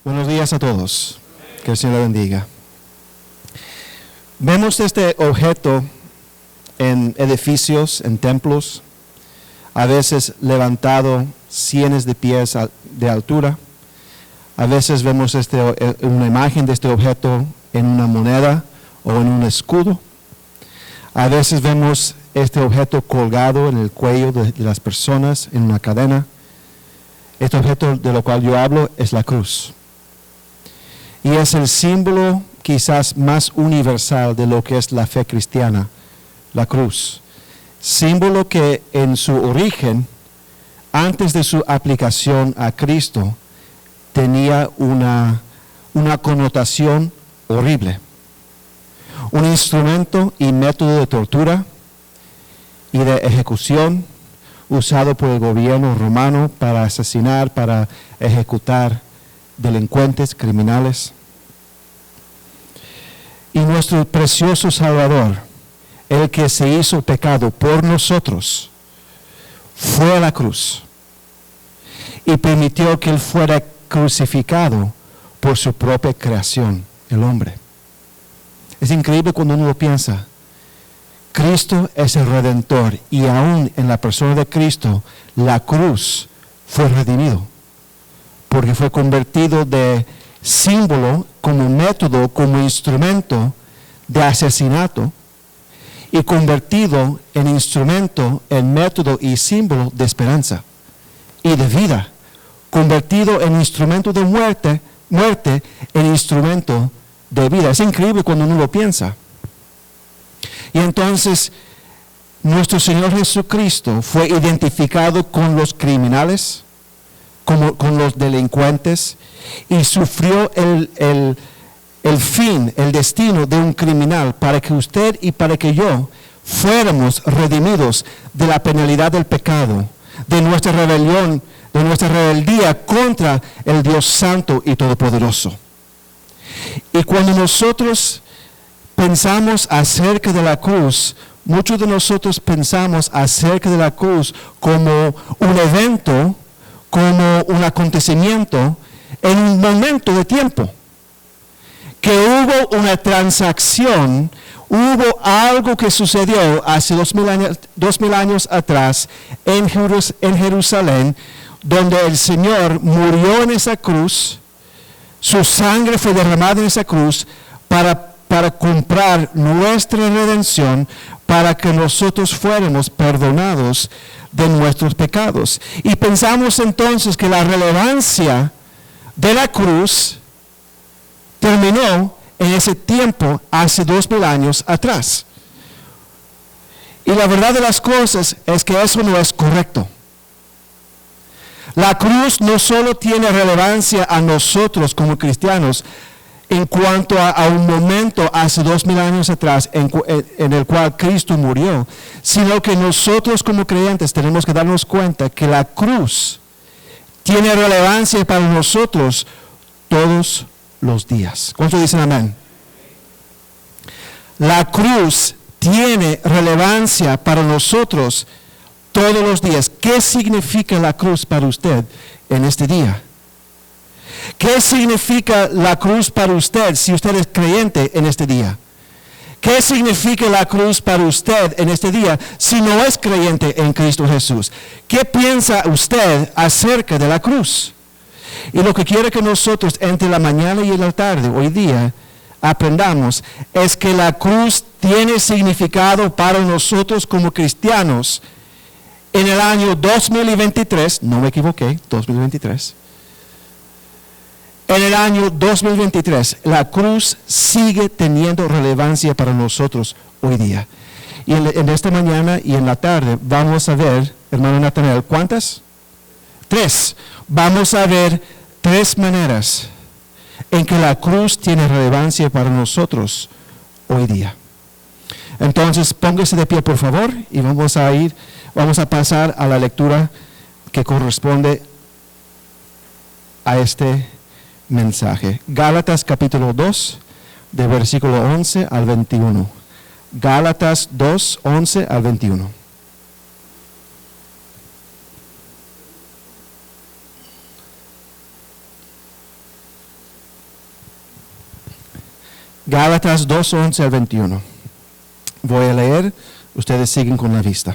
Buenos días a todos. Que el Señor le bendiga. Vemos este objeto en edificios, en templos, a veces levantado cientos de pies de altura. A veces vemos una imagen de este objeto en una moneda o en un escudo. A veces vemos este objeto colgado en el cuello de las personas en una cadena. Este objeto de lo cual yo hablo es la cruz. Y es el símbolo quizás más universal de lo que es la fe cristiana, la cruz. Símbolo que en su origen, antes de su aplicación a Cristo, tenía una connotación horrible. Un instrumento y método de tortura y de ejecución usado por el gobierno romano para asesinar, para ejecutar delincuentes, criminales. Y nuestro precioso Salvador, el que se hizo pecado por nosotros, fue a la cruz y permitió que Él fuera crucificado por su propia creación, el hombre. Es increíble cuando uno lo piensa. Cristo es el Redentor y aún en la persona de Cristo, la cruz fue redimido, porque fue convertido de símbolo, como método, como instrumento de asesinato y convertido en instrumento, en método y símbolo de esperanza y de vida, convertido en instrumento de muerte en instrumento de vida. Es increíble cuando uno lo piensa. Y entonces nuestro Señor Jesucristo fue identificado con los criminales, con los delincuentes, y sufrió el fin, el destino de un criminal para que usted y para que yo fuéramos redimidos de la penalidad del pecado, de nuestra rebelión, de nuestra rebeldía contra el Dios Santo y Todopoderoso. Y cuando nosotros pensamos acerca de la cruz, muchos de nosotros pensamos acerca de la cruz como un evento, como un acontecimiento en un momento de tiempo, que hubo una transacción, hubo algo que sucedió hace 2000 años atrás en Jerusalén, donde el Señor murió en esa cruz, su sangre fue derramada en esa cruz para comprar nuestra redención, para que nosotros fuéramos perdonados de nuestros pecados. Y pensamos entonces que la relevancia de la cruz terminó en ese tiempo hace 2000 años atrás. Y la verdad de las cosas es que eso no es correcto. La cruz no solo tiene relevancia a nosotros como cristianos en cuanto a un momento hace 2000 años atrás en el cual Cristo murió, sino que nosotros como creyentes tenemos que darnos cuenta que la cruz tiene relevancia para nosotros todos los días. ¿Cuántos dicen amén? La cruz tiene relevancia para nosotros todos los días. ¿Qué significa la cruz para usted en este día? ¿Qué significa la cruz para usted si usted es creyente en este día? ¿Qué significa la cruz para usted en este día si no es creyente en Cristo Jesús? ¿Qué piensa usted acerca de la cruz? Y lo que quiero que nosotros entre la mañana y la tarde, hoy día, aprendamos es que la cruz tiene significado para nosotros como cristianos en el año 2023, no me equivoqué, 2023. En el año 2023, la cruz sigue teniendo relevancia para nosotros hoy día. Y en esta mañana y en la tarde vamos a ver, hermano Natanael, ¿cuántas? 3. Vamos a ver 3 maneras en que la cruz tiene relevancia para nosotros hoy día. Entonces, póngase de pie, por favor, y vamos a pasar a la lectura que corresponde a este mensaje. Gálatas capítulo 2, de versículo 11 al 21. Gálatas 2, 11 al 21. Gálatas 2, 11 al 21. Voy a leer, ustedes siguen con la vista.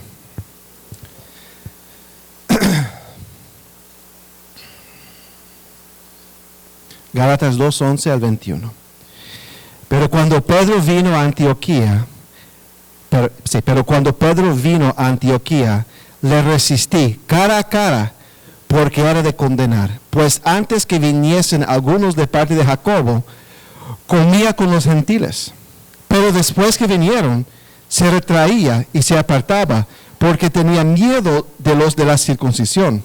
Gálatas 2, 11 al 21. Pero cuando Pedro vino a Antioquía, le resistí cara a cara, porque era de condenar. Pues antes que viniesen algunos de parte de Jacobo, comía con los gentiles. Pero después que vinieron, se retraía y se apartaba, porque tenía miedo de los de la circuncisión.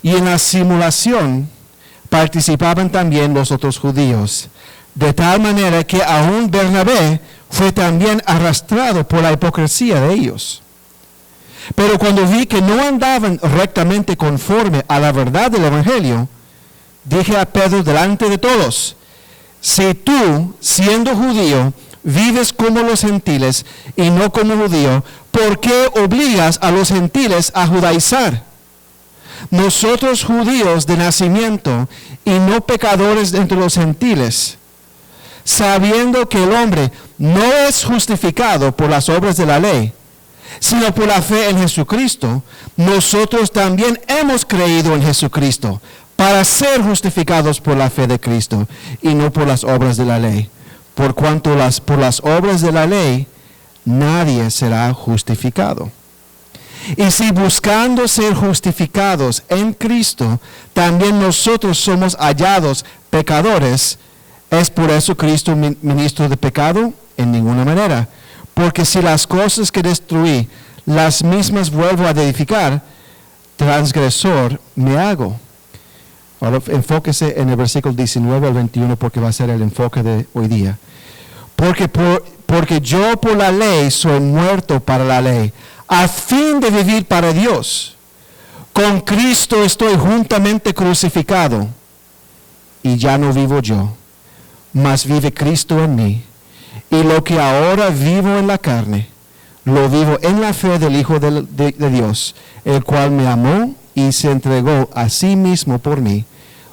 Y en la simulación participaban también los otros judíos, de tal manera que aún Bernabé fue también arrastrado por la hipocresía de ellos. Pero cuando vi que no andaban rectamente conforme a la verdad del Evangelio, dije a Pedro delante de todos: si tú, siendo judío, vives como los gentiles y no como judío, ¿por qué obligas a los gentiles a judaizar? Nosotros judíos de nacimiento y no pecadores entre los gentiles, sabiendo que el hombre no es justificado por las obras de la ley, sino por la fe en Jesucristo, nosotros también hemos creído en Jesucristo para ser justificados por la fe de Cristo y no por las obras de la ley. Por cuanto por las obras de la ley nadie será justificado. Y si buscando ser justificados en Cristo, también nosotros somos hallados pecadores, ¿es por eso Cristo ministro de pecado? En ninguna manera. Porque si las cosas que destruí, las mismas vuelvo a edificar, transgresor me hago. Ahora enfóquese en el versículo 19 al 21 porque va a ser el enfoque de hoy día. Porque yo por la ley soy muerto para la ley, a fin de vivir para Dios. Con Cristo estoy juntamente crucificado, y ya no vivo yo, mas vive Cristo en mí. Y lo que ahora vivo en la carne, lo vivo en la fe del Hijo de Dios, el cual me amó y se entregó a sí mismo por mí.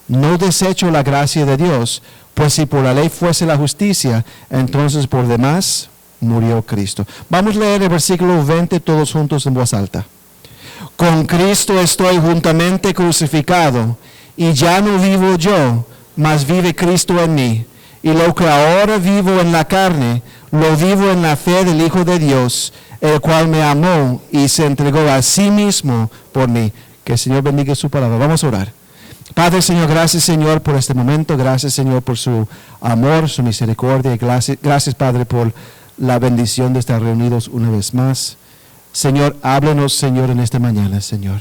No desecho la gracia de Dios, pues si por la ley fuese la justicia, entonces por demás murió Cristo. Vamos a leer el versículo 20 todos juntos en voz alta. Con Cristo estoy juntamente crucificado, y ya no vivo yo, mas vive Cristo en mí. Y lo que ahora vivo en la carne, lo vivo en la fe del Hijo de Dios, el cual me amó y se entregó a sí mismo por mí. Que el Señor bendiga su palabra. Vamos a orar. Padre, Señor, gracias, Señor, por este momento. Gracias, Señor, por su amor, su misericordia. Gracias, Padre, por la bendición de estar reunidos una vez más. Señor, háblanos, Señor, en esta mañana, Señor.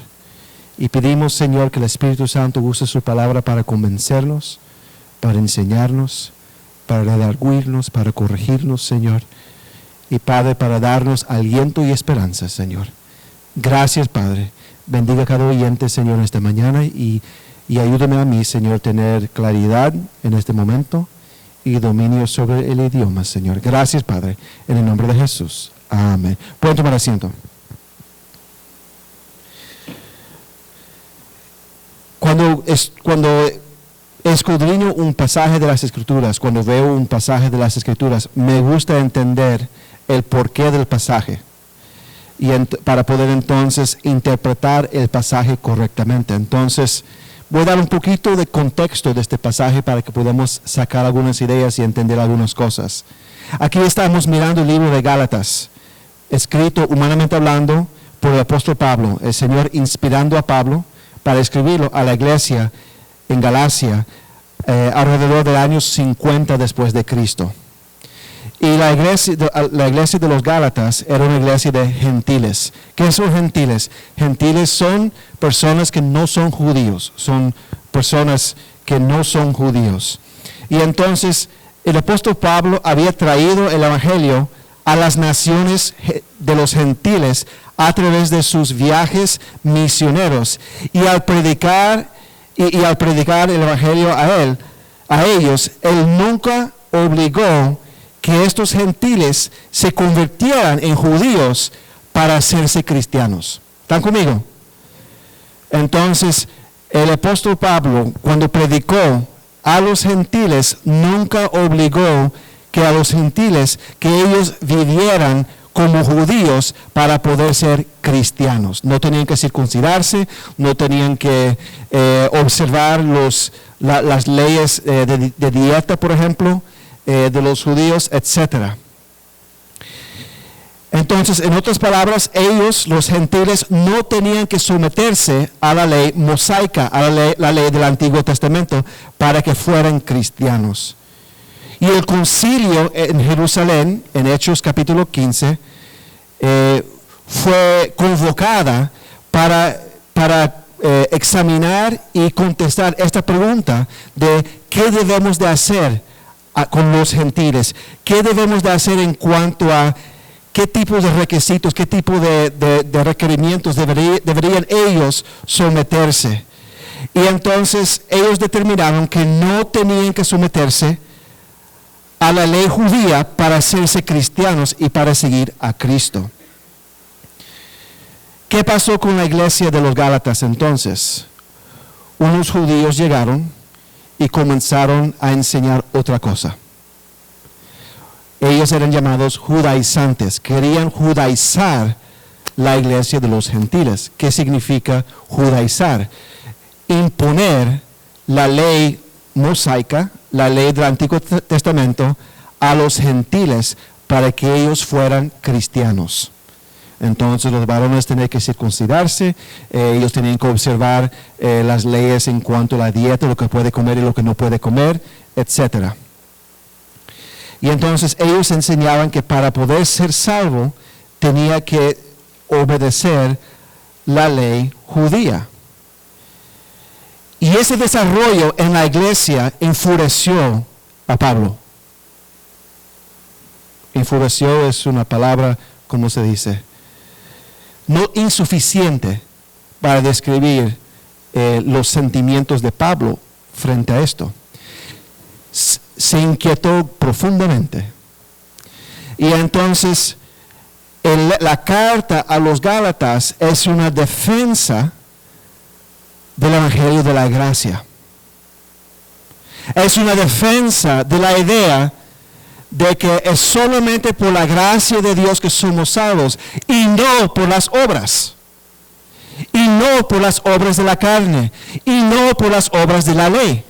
Y pedimos, Señor, que el Espíritu Santo use su palabra para convencernos, para enseñarnos, para redarguirnos, para corregirnos, Señor. Y, Padre, para darnos aliento y esperanza, Señor. Gracias, Padre. Bendiga a cada oyente, Señor, en esta mañana y ayúdame a mí, Señor, tener claridad en este momento y dominio sobre el idioma, Señor. Gracias, Padre, en el nombre de Jesús. Amén. Pueden tomar asiento. Cuando escudriño un pasaje de las Escrituras, cuando veo un pasaje de las Escrituras, me gusta entender el porqué del pasaje y para poder entonces interpretar el pasaje correctamente. Entonces, voy a dar un poquito de contexto de este pasaje para que podamos sacar algunas ideas y entender algunas cosas. Aquí estamos mirando el libro de Gálatas, escrito humanamente hablando por el apóstol Pablo, el Señor inspirando a Pablo para escribirlo a la iglesia en Galacia alrededor del año 50 después de Cristo. Y la iglesia de los Gálatas era una iglesia de gentiles. ¿Qué son gentiles? Gentiles son personas que no son judíos, son personas que no son judíos. Y entonces el apóstol Pablo había traído el evangelio a las naciones de los gentiles a través de sus viajes misioneros. Y al predicar el evangelio a ellos, él nunca obligó que estos gentiles se convirtieran en judíos para hacerse cristianos. ¿Están conmigo? Entonces, el apóstol Pablo, cuando predicó a los gentiles nunca obligó que a los gentiles que ellos vivieran como judíos para poder ser cristianos. No tenían que circuncidarse, no tenían que observar las leyes de dieta, por ejemplo, de los judíos, etc. Entonces, en otras palabras, ellos, los gentiles, no tenían que someterse a la ley mosaica, a la ley del Antiguo Testamento, para que fueran cristianos. Y el concilio en Jerusalén, en Hechos capítulo 15, fue convocada para examinar y contestar esta pregunta de qué debemos de hacer con los gentiles, qué debemos de hacer en cuanto a qué tipo de requisitos, qué tipo de requerimientos deberían ellos someterse. Y entonces ellos determinaron que no tenían que someterse a la ley judía para hacerse cristianos y para seguir a Cristo. ¿Qué pasó con la iglesia de los Gálatas entonces? Unos judíos llegaron y comenzaron a enseñar otra cosa. Ellos eran llamados judaizantes, querían judaizar la iglesia de los gentiles. ¿Qué significa judaizar? Imponer la ley mosaica, la ley del Antiguo Testamento, a los gentiles para que ellos fueran cristianos. Entonces los varones tenían que circuncidarse, ellos tenían que observar las leyes en cuanto a la dieta, lo que puede comer y lo que no puede comer, etc. Y entonces ellos enseñaban que para poder ser salvo tenía que obedecer la ley judía. Y ese desarrollo en la iglesia enfureció a Pablo. Enfureció es una palabra, ¿cómo se dice? No insuficiente para describir los sentimientos de Pablo frente a esto. Se inquietó profundamente. Y entonces la carta a los Gálatas es una defensa del Evangelio de la gracia. Es una defensa de la idea de que es solamente por la gracia de Dios que somos salvos y no por las obras. Y no por las obras de la carne. Y no por las obras de la ley.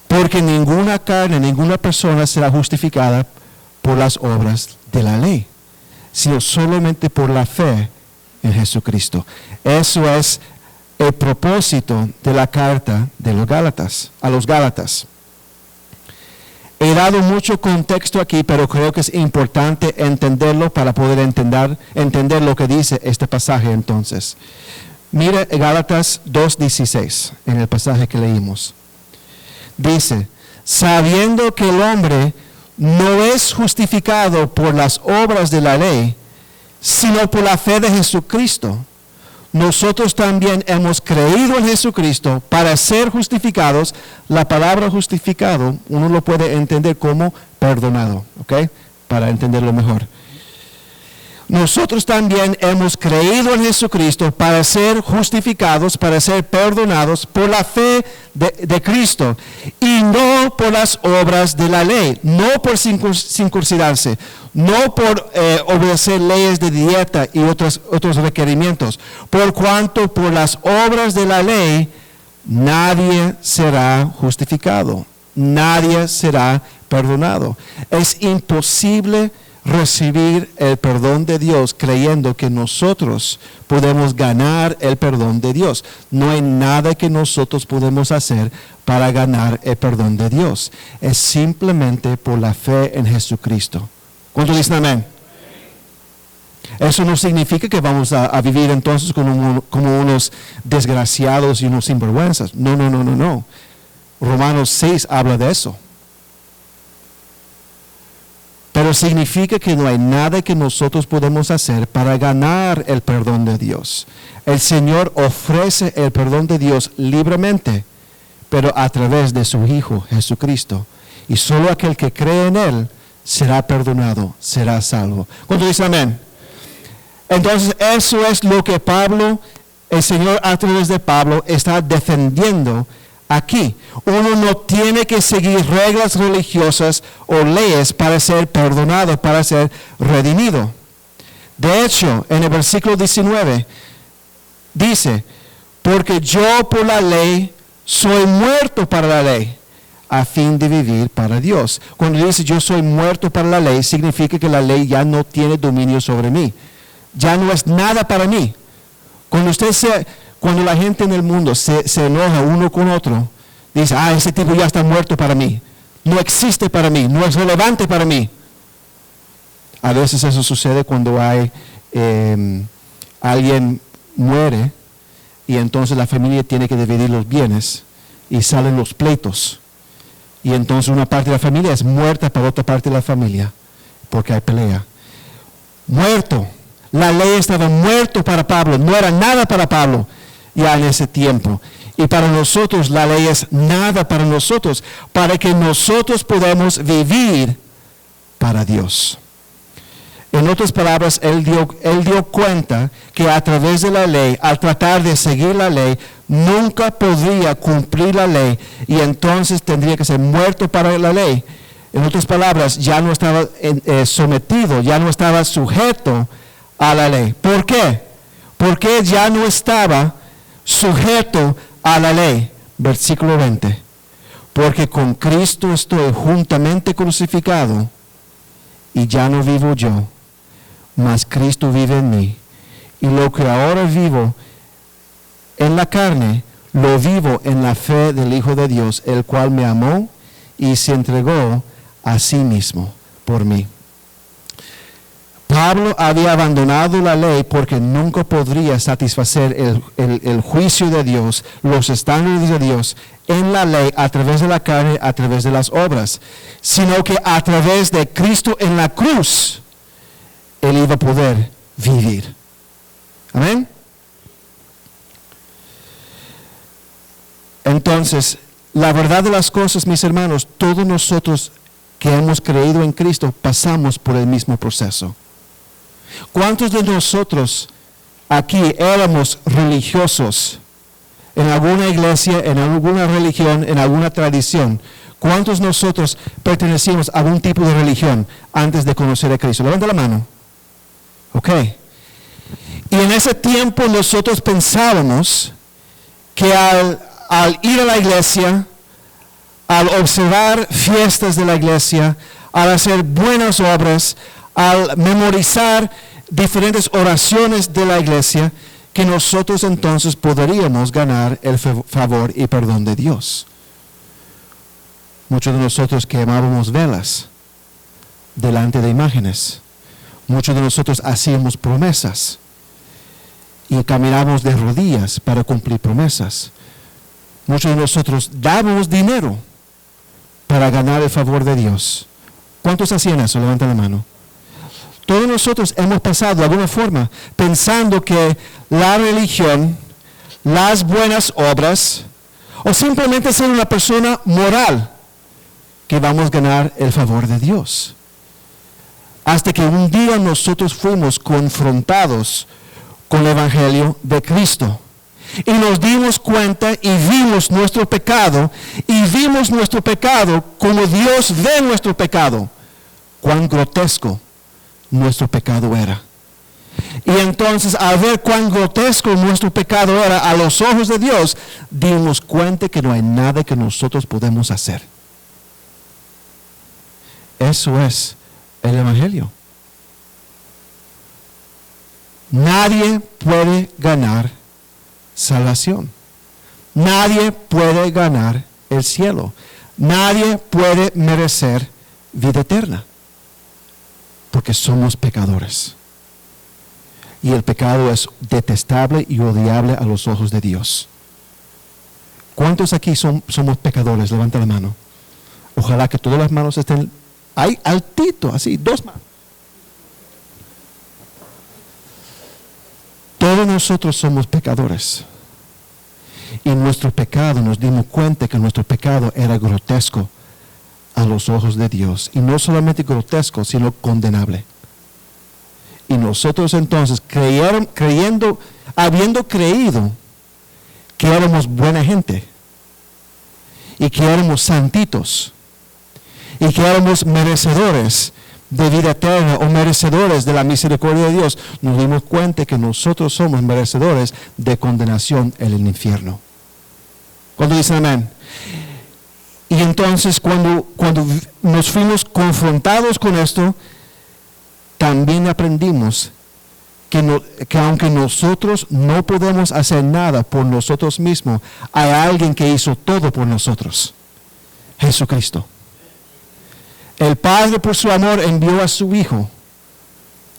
Porque ninguna carne, ninguna persona será justificada por las obras de la ley, sino solamente por la fe en Jesucristo. Eso es el propósito de la carta de los Gálatas, a los Gálatas. He dado mucho contexto aquí, pero creo que es importante entenderlo para poder entender lo que dice este pasaje entonces. Mire Gálatas 2:16, en el pasaje que leímos. Dice, sabiendo que el hombre no es justificado por las obras de la ley, sino por la fe de Jesucristo, nosotros también hemos creído en Jesucristo para ser justificados. La palabra justificado, uno lo puede entender como perdonado, ¿ok? Para entenderlo mejor. Nosotros también hemos creído en Jesucristo para ser justificados, para ser perdonados por la fe de Cristo y no por las obras de la ley, no por circuncidarse, no por obedecer leyes de dieta y otros requerimientos, por cuanto por las obras de la ley nadie será justificado, nadie será perdonado. Es imposible recibir el perdón de Dios creyendo que nosotros podemos ganar el perdón de Dios. No hay nada que nosotros podemos hacer para ganar el perdón de Dios. Es simplemente por la fe en Jesucristo. ¿Cuántos dicen amén? Eso no significa que vamos a vivir entonces como unos desgraciados y unos sinvergüenzas. No. Romanos 6 habla de eso. Pero significa que no hay nada que nosotros podemos hacer para ganar el perdón de Dios. El Señor ofrece el perdón de Dios libremente, pero a través de su Hijo Jesucristo. Y solo aquel que cree en Él será perdonado, será salvo. ¿Cuánto dice amén? Entonces eso es lo que Pablo, el Señor a través de Pablo, está defendiendo aquí. Uno no tiene que seguir reglas religiosas o leyes para ser perdonado, para ser redimido. De hecho, en el versículo 19 dice, porque yo por la ley soy muerto para la ley, a fin de vivir para Dios. Cuando dice yo soy muerto para la ley, significa que la ley ya no tiene dominio sobre mí. Ya no es nada para mí. Cuando la gente en el mundo se enoja uno con otro, dice, ese tipo ya está muerto para mí. No existe para mí, no es relevante para mí. A veces eso sucede cuando alguien muere y entonces la familia tiene que dividir los bienes y salen los pleitos. Y entonces una parte de la familia es muerta para otra parte de la familia porque hay pelea. Muerto. La ley estaba muerto para Pablo, no era nada para Pablo ya en ese tiempo. Y para nosotros la ley es nada para nosotros, para que nosotros podamos vivir para Dios. En otras palabras, él dio cuenta que a través de la ley, al tratar de seguir la ley, nunca podría cumplir la ley y entonces tendría que ser muerto para la ley. En otras palabras, ya no estaba sometido, ya no estaba sujeto a la ley. ¿Por qué? Porque ya no estaba sujeto a la ley. Versículo 20. Porque con Cristo estoy juntamente crucificado y ya no vivo yo, mas Cristo vive en mí. Y lo que ahora vivo en la carne, lo vivo en la fe del Hijo de Dios, el cual me amó y se entregó a sí mismo por mí. Pablo había abandonado la ley porque nunca podría satisfacer el juicio de Dios, los estándares de Dios en la ley a través de la carne, a través de las obras, sino que a través de Cristo en la cruz, él iba a poder vivir. Amén. Entonces, la verdad de las cosas, mis hermanos, todos nosotros que hemos creído en Cristo pasamos por el mismo proceso. ¿Cuántos de nosotros aquí éramos religiosos en alguna iglesia, en alguna religión, en alguna tradición? ¿Cuántos de nosotros pertenecíamos a algún tipo de religión antes de conocer a Cristo? Levanta la mano. Ok. Y en ese tiempo nosotros pensábamos que al ir a la iglesia, al observar fiestas de la iglesia, al hacer buenas obras, al memorizar diferentes oraciones de la iglesia, que nosotros entonces podríamos ganar el favor y perdón de Dios. Muchos de nosotros quemábamos velas delante de imágenes. Muchos de nosotros hacíamos promesas y caminábamos de rodillas para cumplir promesas. Muchos de nosotros dábamos dinero para ganar el favor de Dios. ¿Cuántos hacían eso? Levanta la mano. Todos nosotros hemos pasado de alguna forma pensando que la religión, las buenas obras, o simplemente ser una persona moral, que vamos a ganar el favor de Dios. Hasta que un día nosotros fuimos confrontados con el Evangelio de Cristo. Y nos dimos cuenta y vimos nuestro pecado, como Dios ve nuestro pecado. Cuán grotesco nuestro pecado era. Y entonces, al ver cuán grotesco nuestro pecado era a los ojos de Dios, dimos cuenta que no hay nada que nosotros podemos hacer. Eso es el Evangelio. Nadie puede ganar salvación. Nadie puede ganar el cielo. Nadie puede merecer vida eterna. Porque somos pecadores. Y el pecado es detestable y odiable a los ojos de Dios. ¿Cuántos aquí somos pecadores? Levanta la mano. Ojalá que todas las manos estén ahí altito, así, 2 manos. Todos nosotros somos pecadores. Y nuestro pecado, nos dimos cuenta que nuestro pecado era grotesco a los ojos de Dios. Y no solamente grotesco, sino condenable. Y nosotros entonces, habiendo creído que éramos buena gente, y que éramos santitos y que éramos merecedores de vida eterna o merecedores de la misericordia de Dios, nos dimos cuenta que nosotros somos merecedores de condenación en el infierno. ¿Cuándo dicen amén? Y entonces cuando nos fuimos confrontados con esto, también aprendimos que aunque nosotros no podemos hacer nada por nosotros mismos, hay alguien que hizo todo por nosotros: Jesucristo. El Padre, por su amor, envió a su Hijo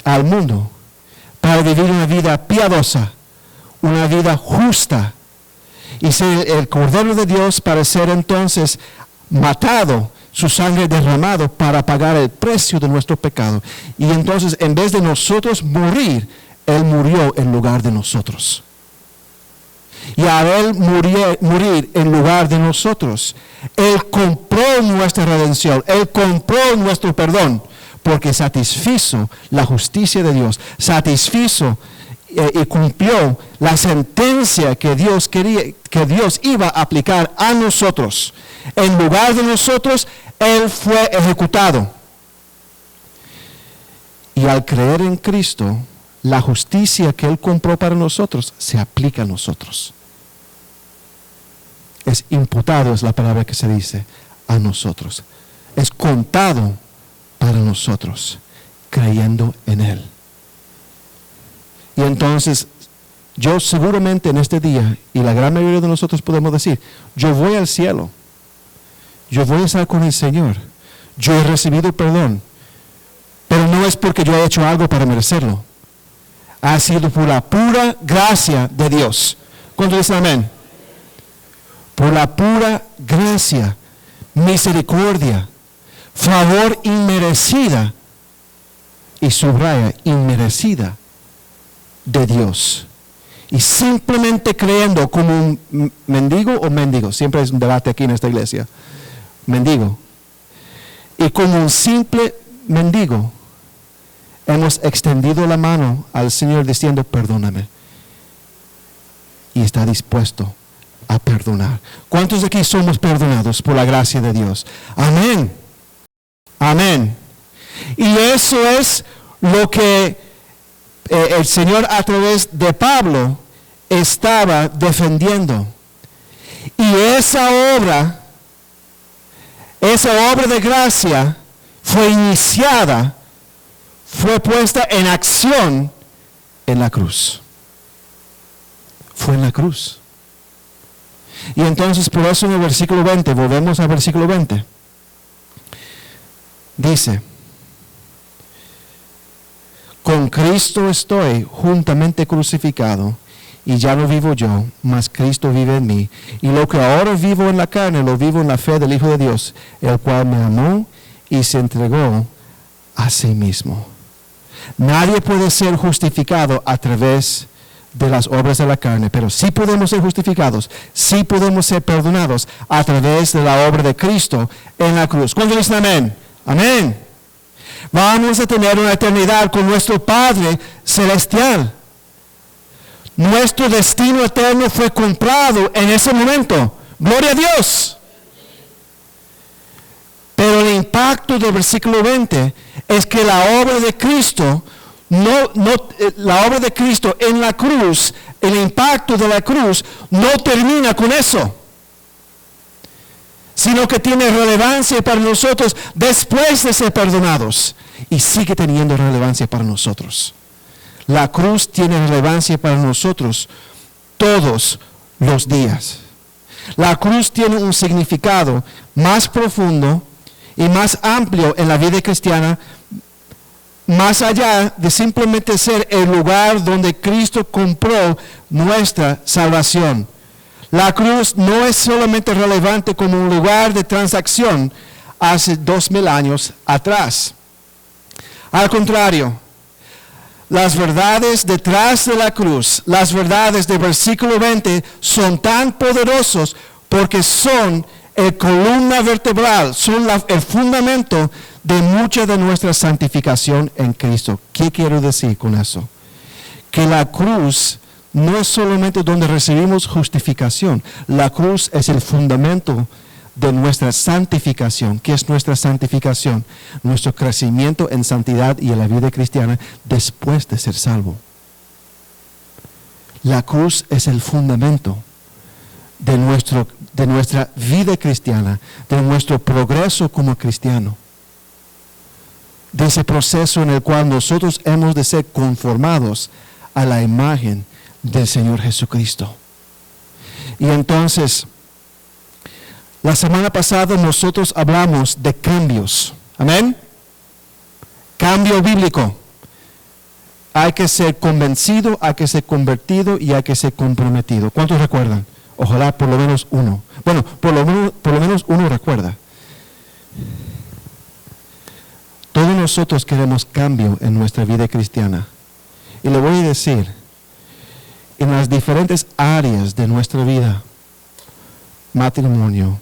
al mundo para vivir una vida piadosa, una vida justa, y ser el Cordero de Dios para ser entonces matado, su sangre derramado para pagar el precio de nuestro pecado. Y entonces, en vez de nosotros morir, Él murió en lugar de nosotros. Y al Él morir en lugar de nosotros, Él compró nuestra redención, Él compró nuestro perdón, porque satisfizo la justicia de Dios, satisfizo y cumplió la sentencia que Dios quería, que Dios iba a aplicar a nosotros. En lugar de nosotros, Él fue ejecutado. Y al creer en Cristo, la justicia que Él compró para nosotros se aplica a nosotros. Es imputado, es la palabra que se dice, a nosotros. Es contado para nosotros, creyendo en Él. Y entonces, yo seguramente en este día, y la gran mayoría de nosotros podemos decir, yo voy al cielo, yo voy a estar con el Señor, yo he recibido perdón, pero no es porque yo he hecho algo para merecerlo. Ha sido por la pura gracia de Dios. ¿Cuántos dicen amén? Por la pura gracia, misericordia, favor inmerecida, y subraya, inmerecida, de Dios. Y simplemente creyendo como un mendigo o mendigo, siempre es un debate aquí en esta iglesia, mendigo, y como un simple mendigo, hemos extendido la mano al Señor diciendo, perdóname. Y está dispuesto a perdonar. ¿Cuántos de aquí somos perdonados por la gracia de Dios? Amén. Amén. Y eso es lo que el Señor a través de Pablo estaba defendiendo. Y esa obra de gracia fue iniciada, fue puesta en acción en la cruz. Fue en la cruz. Y entonces por eso en el versículo 20, volvemos al versículo 20, dice, con Cristo estoy juntamente crucificado, y ya no vivo yo, mas Cristo vive en mí. Y lo que ahora vivo en la carne, lo vivo en la fe del Hijo de Dios, el cual me amó y se entregó a sí mismo. Nadie puede ser justificado a través de las obras de la carne, pero sí podemos ser justificados, sí podemos ser perdonados a través de la obra de Cristo en la cruz. ¿Cuántos dicen amén? Amén. Vamos a tener una eternidad con nuestro Padre celestial. Nuestro destino eterno fue comprado en ese momento. Gloria a Dios. Pero el impacto del versículo 20 es que la obra de Cristo, la obra de Cristo en la cruz, el impacto de la cruz no termina con eso, sino que tiene relevancia para nosotros después de ser perdonados, y sigue teniendo relevancia para nosotros. La cruz tiene relevancia para nosotros todos los días. La cruz tiene un significado más profundo y más amplio en la vida cristiana, más allá de simplemente ser el lugar donde Cristo compró nuestra salvación. La cruz no es solamente relevante como un lugar de transacción hace 2000 años atrás. Al contrario, las verdades detrás de la cruz, las verdades del versículo 20 son tan poderosos porque son el columna vertebral, son el fundamento de mucha de nuestra santificación en Cristo. ¿Qué quiero decir con eso? Que la cruz no es solamente donde recibimos justificación. La cruz es el fundamento de nuestra santificación. ¿Qué es nuestra santificación? Nuestro crecimiento en santidad y en la vida cristiana después de ser salvo. La cruz es el fundamento de nuestra vida cristiana, de nuestro progreso como cristiano, de ese proceso en el cual nosotros hemos de ser conformados a la imagen del Señor Jesucristo. Y entonces, la semana pasada nosotros hablamos de cambios. Amén. Cambio bíblico. Hay que ser convencido, hay que ser convertido y hay que ser comprometido. ¿Cuántos recuerdan? Ojalá por lo menos uno. Bueno, por lo menos uno recuerda. Todos nosotros queremos cambio en nuestra vida cristiana. Y le voy a decir, en las diferentes áreas de nuestra vida, matrimonio,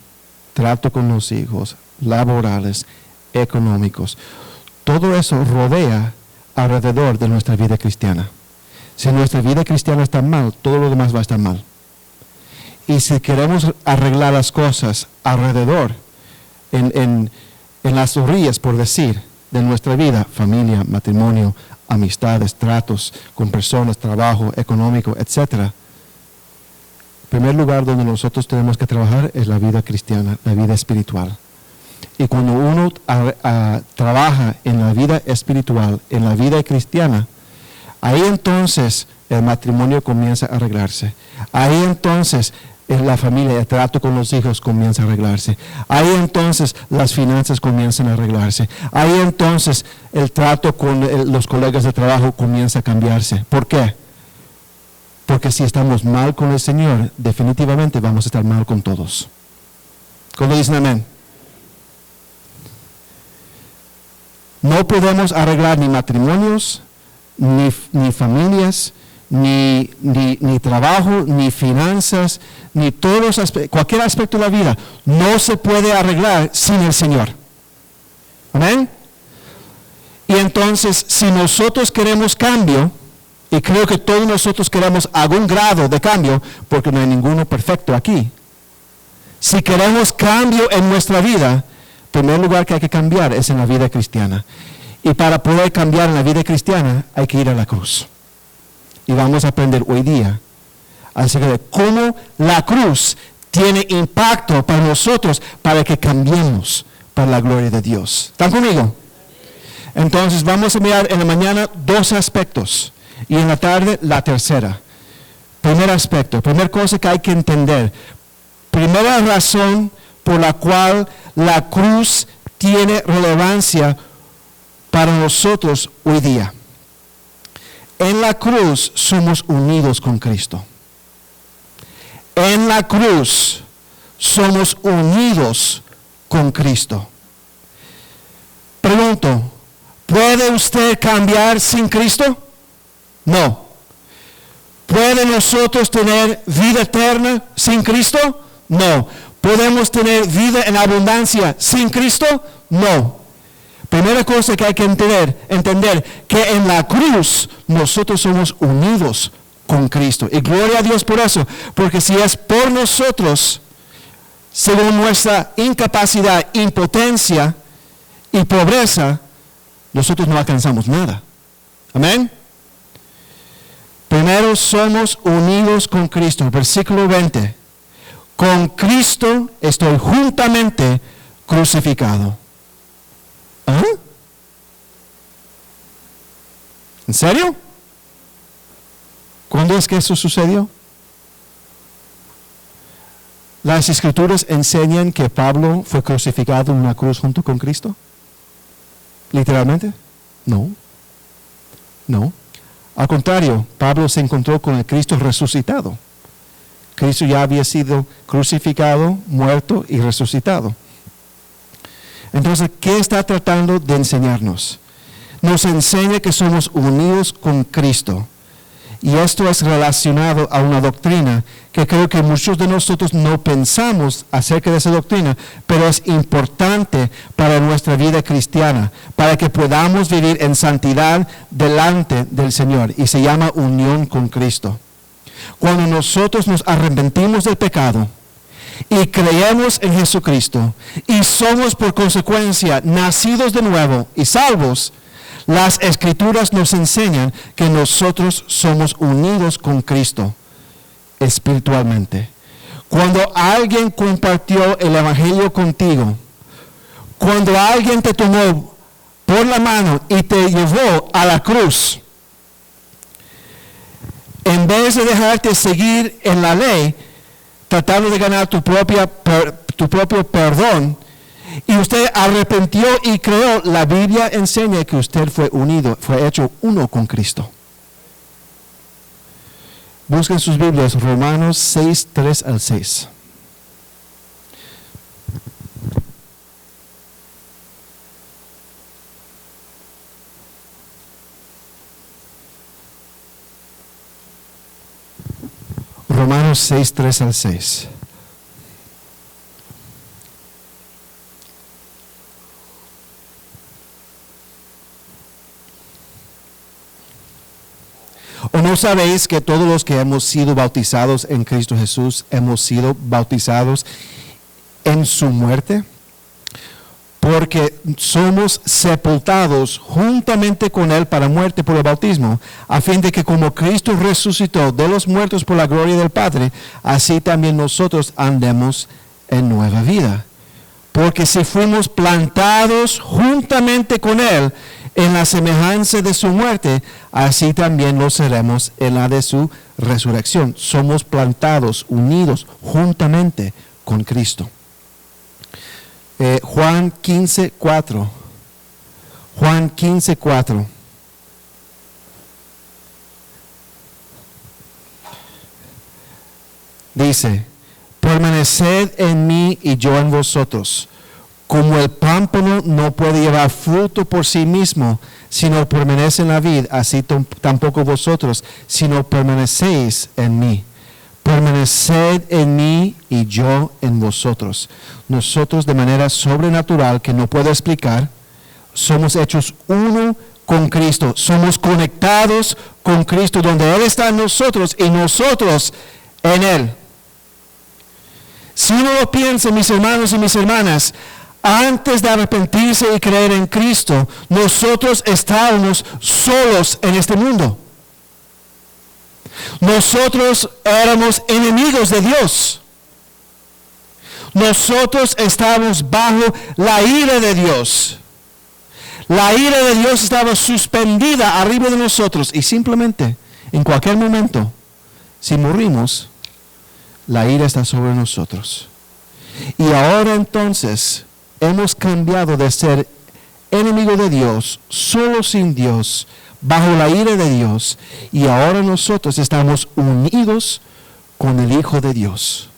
trato con los hijos, laborales, económicos, todo eso rodea alrededor de nuestra vida cristiana. Si nuestra vida cristiana está mal, todo lo demás va a estar mal. Y si queremos arreglar las cosas alrededor, en las orillas, por decir, de nuestra vida, familia, matrimonio, amistades, tratos con personas, trabajo, económico, etc. El primer lugar donde nosotros tenemos que trabajar es la vida cristiana, la vida espiritual. Y cuando uno trabaja en la vida espiritual, en la vida cristiana, ahí entonces el matrimonio comienza a arreglarse. Ahí entonces la familia, el trato con los hijos comienza a arreglarse. Ahí entonces las finanzas comienzan a arreglarse. Ahí entonces el trato con los colegas de trabajo comienza a cambiarse. ¿Por qué? Porque si estamos mal con el Señor, definitivamente vamos a estar mal con todos. ¿Cómo dicen amén? No podemos arreglar ni matrimonios, ni familias, ni trabajo, ni finanzas, ni todos cualquier aspecto de la vida. No se puede arreglar sin el Señor. ¿Amén? Y entonces, si nosotros queremos cambio, y creo que todos nosotros queremos algún grado de cambio, porque no hay ninguno perfecto aquí. Si queremos cambio en nuestra vida, el primer lugar que hay que cambiar es en la vida cristiana. Y para poder cambiar en la vida cristiana hay que ir a la cruz. Y vamos a aprender hoy día acerca de cómo la cruz tiene impacto para nosotros para que cambiemos para la gloria de Dios. ¿Están conmigo? Entonces vamos a mirar en la mañana dos aspectos y en la tarde la tercera. Primer aspecto, primera cosa que hay que entender. Primera razón por la cual la cruz tiene relevancia para nosotros hoy día. En la cruz somos unidos con Cristo. En la cruz somos unidos con Cristo. Pregunto, ¿puede usted cambiar sin Cristo? No. ¿Puede nosotros tener vida eterna sin Cristo? No. ¿Podemos tener vida en abundancia sin Cristo? No. Primera cosa que hay que entender que en la cruz nosotros somos unidos con Cristo. Y gloria a Dios por eso, porque si es por nosotros, según nuestra incapacidad, impotencia y pobreza, nosotros no alcanzamos nada. Amén. Primero somos unidos con Cristo. Versículo 20. Con Cristo estoy juntamente crucificado. ¿Ah? ¿En serio? ¿Cuándo es que eso sucedió? ¿Las Escrituras enseñan que Pablo fue crucificado en una cruz junto con Cristo? ¿Literalmente? No. No. Al contrario, Pablo se encontró con el Cristo resucitado. Cristo ya había sido crucificado, muerto y resucitado. Entonces, ¿qué está tratando de enseñarnos? Nos enseña que somos unidos con Cristo. Y esto es relacionado a una doctrina que creo que muchos de nosotros no pensamos acerca de esa doctrina, pero es importante para nuestra vida cristiana, para que podamos vivir en santidad delante del Señor. Y se llama unión con Cristo. Cuando nosotros nos arrepentimos del pecado y creemos en Jesucristo y somos por consecuencia nacidos de nuevo y salvos, las Escrituras nos enseñan que nosotros somos unidos con Cristo espiritualmente. Cuando alguien compartió el Evangelio contigo, cuando alguien te tomó por la mano y te llevó a la cruz, en vez de dejarte seguir en la ley, tratando de ganar tu propio perdón, y usted arrepintió y creó, la Biblia enseña que usted fue unido, fue hecho uno con Cristo. Busquen sus Biblias, Romanos 6, 3 al 6. Romanos 6, 3 al 6. ¿O no sabéis que todos los que hemos sido bautizados en Cristo Jesús hemos sido bautizados en su muerte? Porque somos sepultados juntamente con Él para muerte por el bautismo, a fin de que como Cristo resucitó de los muertos por la gloria del Padre, así también nosotros andemos en nueva vida. Porque si fuimos plantados juntamente con Él en la semejanza de su muerte, así también lo seremos en la de su resurrección. Somos plantados, unidos juntamente con Cristo. Juan 15, 4. Juan 15, 4. Dice, permaneced en mí y yo en vosotros. Como el pámpano no puede llevar fruto por sí mismo, sino permanece en la vid, así tampoco vosotros, sino permanecéis en mí. Permaneced en mí y yo en vosotros. Nosotros de manera sobrenatural, que no puedo explicar, somos hechos uno con Cristo. Somos conectados con Cristo, donde Él está en nosotros y nosotros en Él. Si uno lo piensa, mis hermanos y mis hermanas, antes de arrepentirse y creer en Cristo, nosotros estábamos solos en este mundo. Nosotros éramos enemigos de Dios. Nosotros estábamos bajo la ira de Dios. La ira de Dios estaba suspendida arriba de nosotros y simplemente, en cualquier momento, si morimos, la ira está sobre nosotros. Y ahora entonces hemos cambiado de ser enemigo de Dios, solo sin Dios, bajo la ira de Dios, y ahora nosotros estamos unidos con el Hijo de Dios.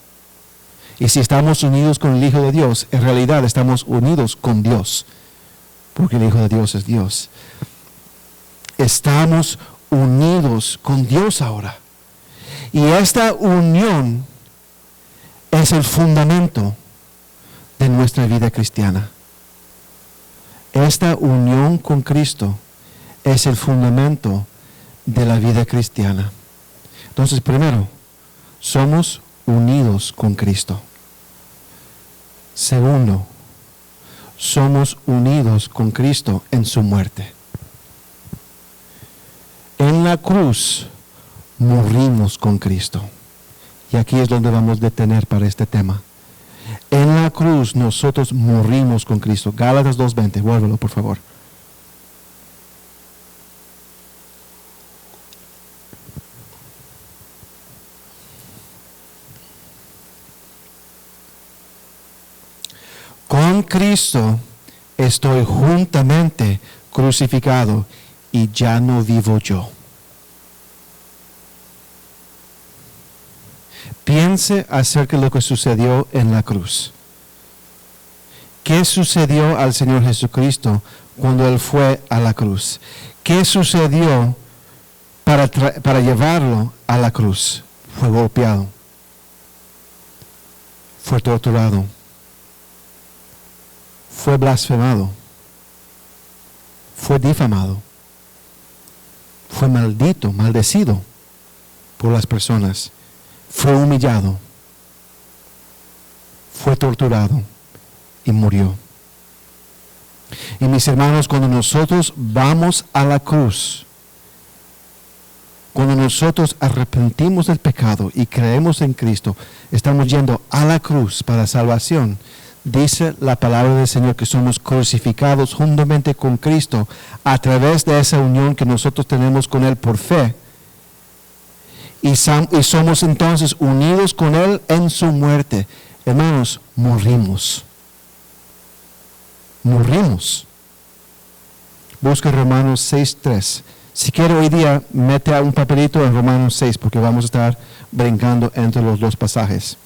Y si estamos unidos con el Hijo de Dios, en realidad estamos unidos con Dios, porque el Hijo de Dios es Dios. Estamos unidos con Dios ahora. Y esta unión es el fundamento de nuestra vida cristiana. Esta unión con Cristo es el fundamento de la vida cristiana. Entonces, primero, somos unidos con Cristo. Segundo, somos unidos con Cristo en su muerte. En la cruz morimos con Cristo. Y aquí es donde vamos a detener para este tema. En la cruz nosotros morimos con Cristo. Gálatas 2:20, vuélvelo por favor. Con Cristo estoy juntamente crucificado y ya no vivo yo. Piense acerca de lo que sucedió en la cruz. ¿Qué sucedió al Señor Jesucristo cuando Él fue a la cruz? ¿Qué sucedió para llevarlo a la cruz? Fue golpeado. Fue torturado. Fue blasfemado. Fue difamado. Fue maldito, maldecido por las personas. Fue humillado. fue torturado y murió. Y mis hermanos, cuando nosotros vamos a la cruz, cuando nosotros arrepentimos del pecado y creemos en Cristo, estamos yendo a la cruz para salvación. Dice la palabra del Señor que somos crucificados juntamente con Cristo a través de esa unión que nosotros tenemos con Él por fe. Y somos entonces unidos con Él en su muerte. Hermanos, morimos. Morimos. Busca Romanos 6:3. Si quiere hoy día, mete un papelito en Romanos 6, porque vamos a estar brincando entre los dos pasajes.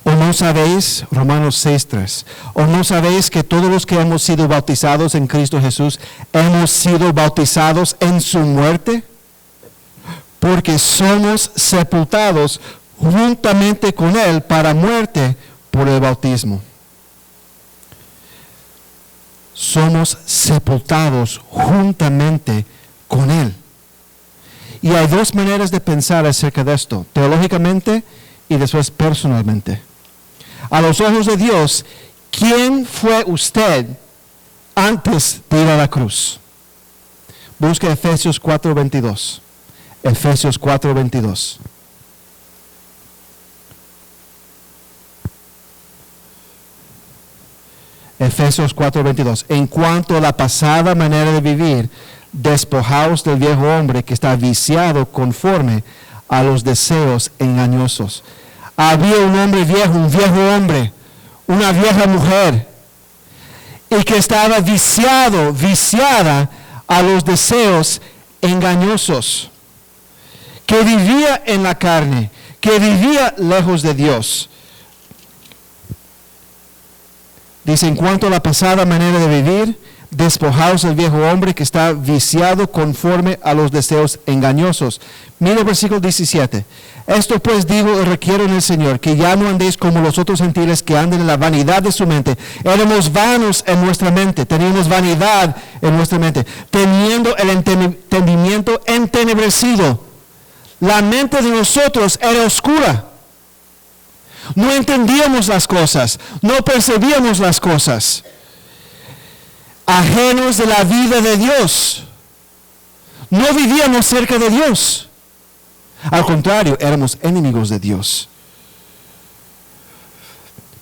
¿O no sabéis, Romanos 6:3, o no sabéis que todos los que hemos sido bautizados en Cristo Jesús, hemos sido bautizados en su muerte? Porque somos sepultados juntamente con Él para muerte por el bautismo. Somos sepultados juntamente con Él. Y hay dos maneras de pensar acerca de esto, teológicamente y después personalmente. A los ojos de Dios, ¿quién fue usted antes de ir a la cruz? Busca Efesios 4:22. Efesios 4:22. Efesios 4:22. En cuanto a la pasada manera de vivir, despojaos del viejo hombre que está viciado conforme a los deseos engañosos. Había un hombre viejo, un viejo hombre, una vieja mujer, y que estaba viciada a los deseos engañosos, que vivía en la carne, que vivía lejos de Dios. Dice, en cuanto a la pasada manera de vivir, despojaos del viejo hombre que está viciado conforme a los deseos engañosos. Mira el versículo 17. Esto pues digo y requiero en el Señor, que ya no andéis como los otros gentiles que andan en la vanidad de su mente. Éramos vanos en nuestra mente, teníamos vanidad en nuestra mente, teniendo el entendimiento entenebrecido. La mente de nosotros era oscura. No entendíamos las cosas, no percibíamos las cosas. Ajenos de la vida de Dios. No vivíamos cerca de Dios. Al contrario, éramos enemigos de Dios.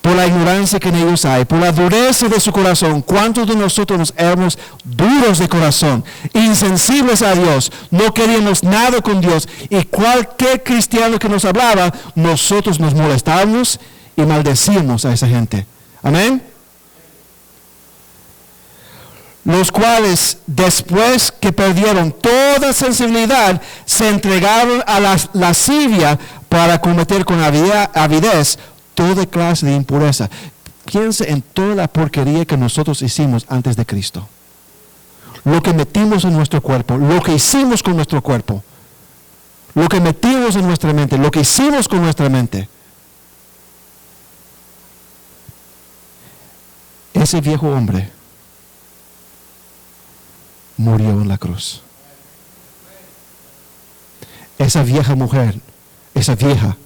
Por la ignorancia que en ellos hay, por la dureza de su corazón. ¿Cuántos de nosotros éramos duros de corazón, insensibles a Dios, no queríamos nada con Dios? Y cualquier cristiano que nos hablaba, nosotros nos molestábamos y maldecíamos a esa gente. Amén. Los cuales, después que perdieron toda sensibilidad, se entregaron a la lascivia para cometer con avidez toda clase de impureza. Piense en toda la porquería que nosotros hicimos antes de Cristo. Lo que metimos en nuestro cuerpo, lo que hicimos con nuestro cuerpo, lo que metimos en nuestra mente, lo que hicimos con nuestra mente. Ese viejo hombre murió en la cruz. Esa vieja mujer, esa vieja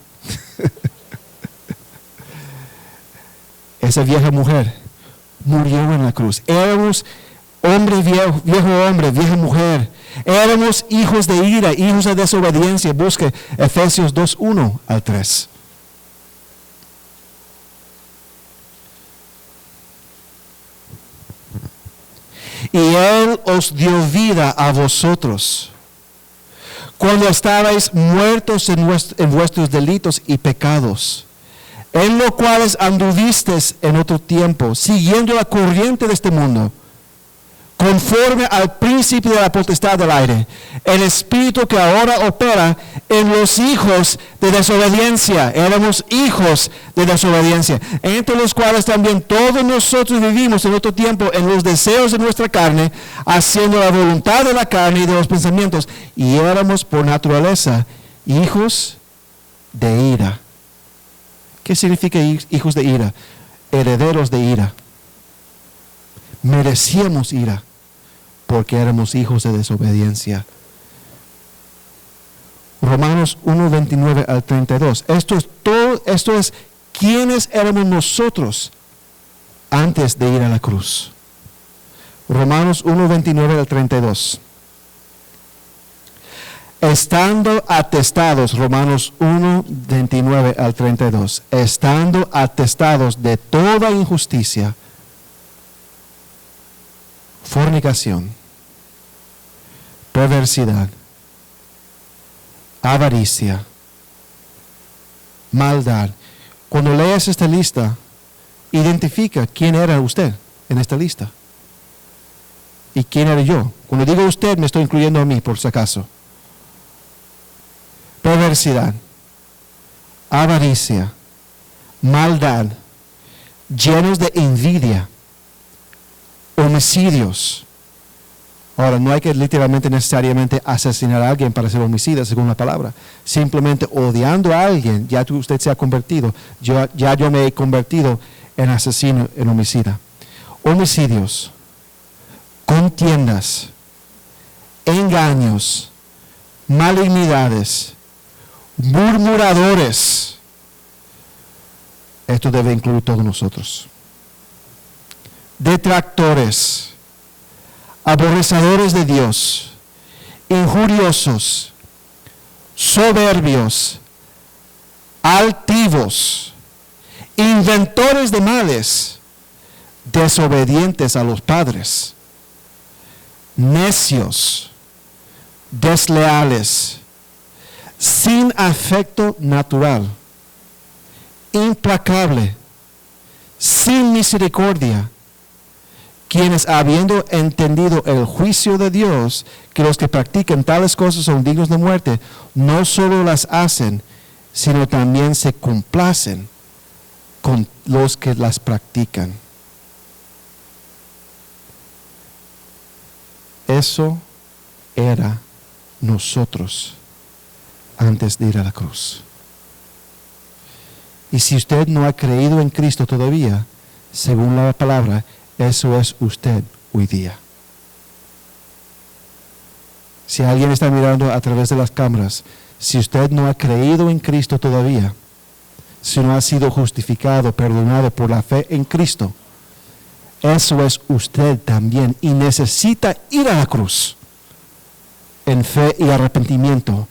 mujer murió en la cruz. Éramos hombre viejo hombre, vieja mujer. Éramos hijos de ira, hijos de desobediencia. Busque Efesios 2:1-3. Y Él os dio vida a vosotros, cuando estabais muertos en vuestros delitos y pecados, en los cuales anduvisteis en otro tiempo, siguiendo la corriente de este mundo, conforme al principio de la potestad del aire, el espíritu que ahora opera en los hijos de desobediencia. Éramos hijos de desobediencia, entre los cuales también todos nosotros vivimos en otro tiempo en los deseos de nuestra carne, haciendo la voluntad de la carne y de los pensamientos, y éramos por naturaleza hijos de ira. ¿Qué significa hijos de ira? Herederos de ira. Merecíamos ira porque éramos hijos de desobediencia. Romanos 1, 29 al 32. Esto es quiénes éramos nosotros antes de ir a la cruz. Romanos 1, 29 al 32. Estando atestados, Romanos 1, 29 al 32, estando atestados de toda injusticia, fornicación, perversidad, avaricia, maldad. Cuando leas esta lista, identifica quién era usted en esta lista. ¿Y quién era yo? Cuando digo usted, me estoy incluyendo a mí, por si acaso. Perversidad, avaricia, maldad, llenos de envidia, homicidios. Ahora, no hay que literalmente necesariamente asesinar a alguien para ser homicida, según la palabra. Simplemente odiando a alguien, ya usted se ha convertido. Yo me he convertido en asesino, en homicida. Homicidios, contiendas, engaños, malignidades, murmuradores. Esto debe incluir todos nosotros. Detractores, aborrecedores de Dios, injuriosos, soberbios, altivos, inventores de males, desobedientes a los padres, necios, desleales, sin afecto natural, implacable, sin misericordia, quienes habiendo entendido el juicio de Dios, que los que practican tales cosas son dignos de muerte, no solo las hacen, sino también se complacen con los que las practican. Eso era nosotros antes de ir a la cruz. Y si usted no ha creído en Cristo todavía, según la palabra, eso es usted hoy día. Si alguien está mirando a través de las cámaras, si usted no ha creído en Cristo todavía, si no ha sido justificado, perdonado por la fe en Cristo, eso es usted también y necesita ir a la cruz en fe y arrepentimiento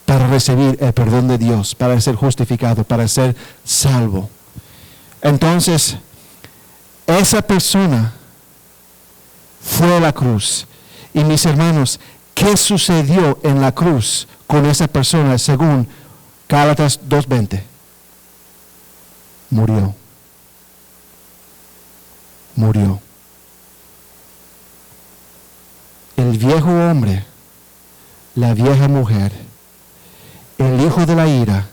para recibir el perdón de Dios, para ser justificado, para ser salvo. Entonces, esa persona fue a la cruz. Y mis hermanos, ¿qué sucedió en la cruz con esa persona según Gálatas 2:20? Murió. Murió. El viejo hombre, la vieja mujer, el hijo de la ira,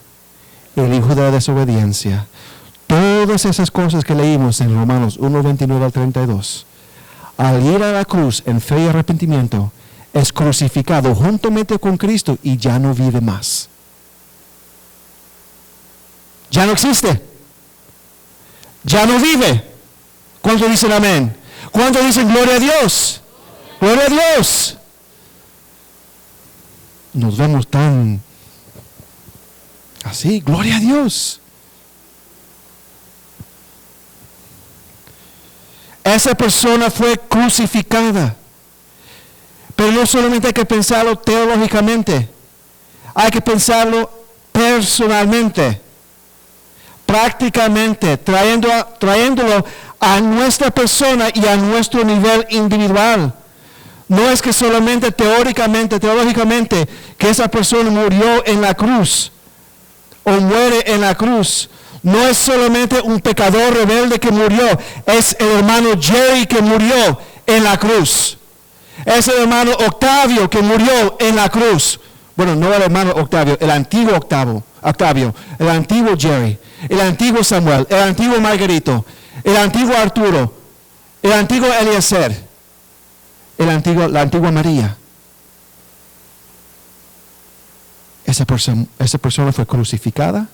el hijo de la desobediencia, todas esas cosas que leímos en Romanos 1, 29 al 32, al ir a la cruz en fe y arrepentimiento, es crucificado juntamente con Cristo y ya no vive más. Ya no existe. Ya no vive. ¿Cuántos dicen amén? ¿Cuántos dicen gloria a Dios? Gloria a Dios. Nos vemos tan así, gloria a Dios. Esa persona fue crucificada. Pero no solamente hay que pensarlo teológicamente, hay que pensarlo personalmente, prácticamente, trayéndolo a nuestra persona y a nuestro nivel individual. No es que solamente teológicamente, que esa persona murió en la cruz o muere en la cruz. No es solamente un pecador rebelde que murió, es el hermano Jerry que murió en la cruz. Es el hermano Octavio que murió en la cruz. Bueno, no el hermano Octavio, el antiguo Octavio, el antiguo Jerry, el antiguo Samuel, el antiguo Margarito, el antiguo Arturo, el antiguo Eliezer, la antigua María. Esa persona fue crucificada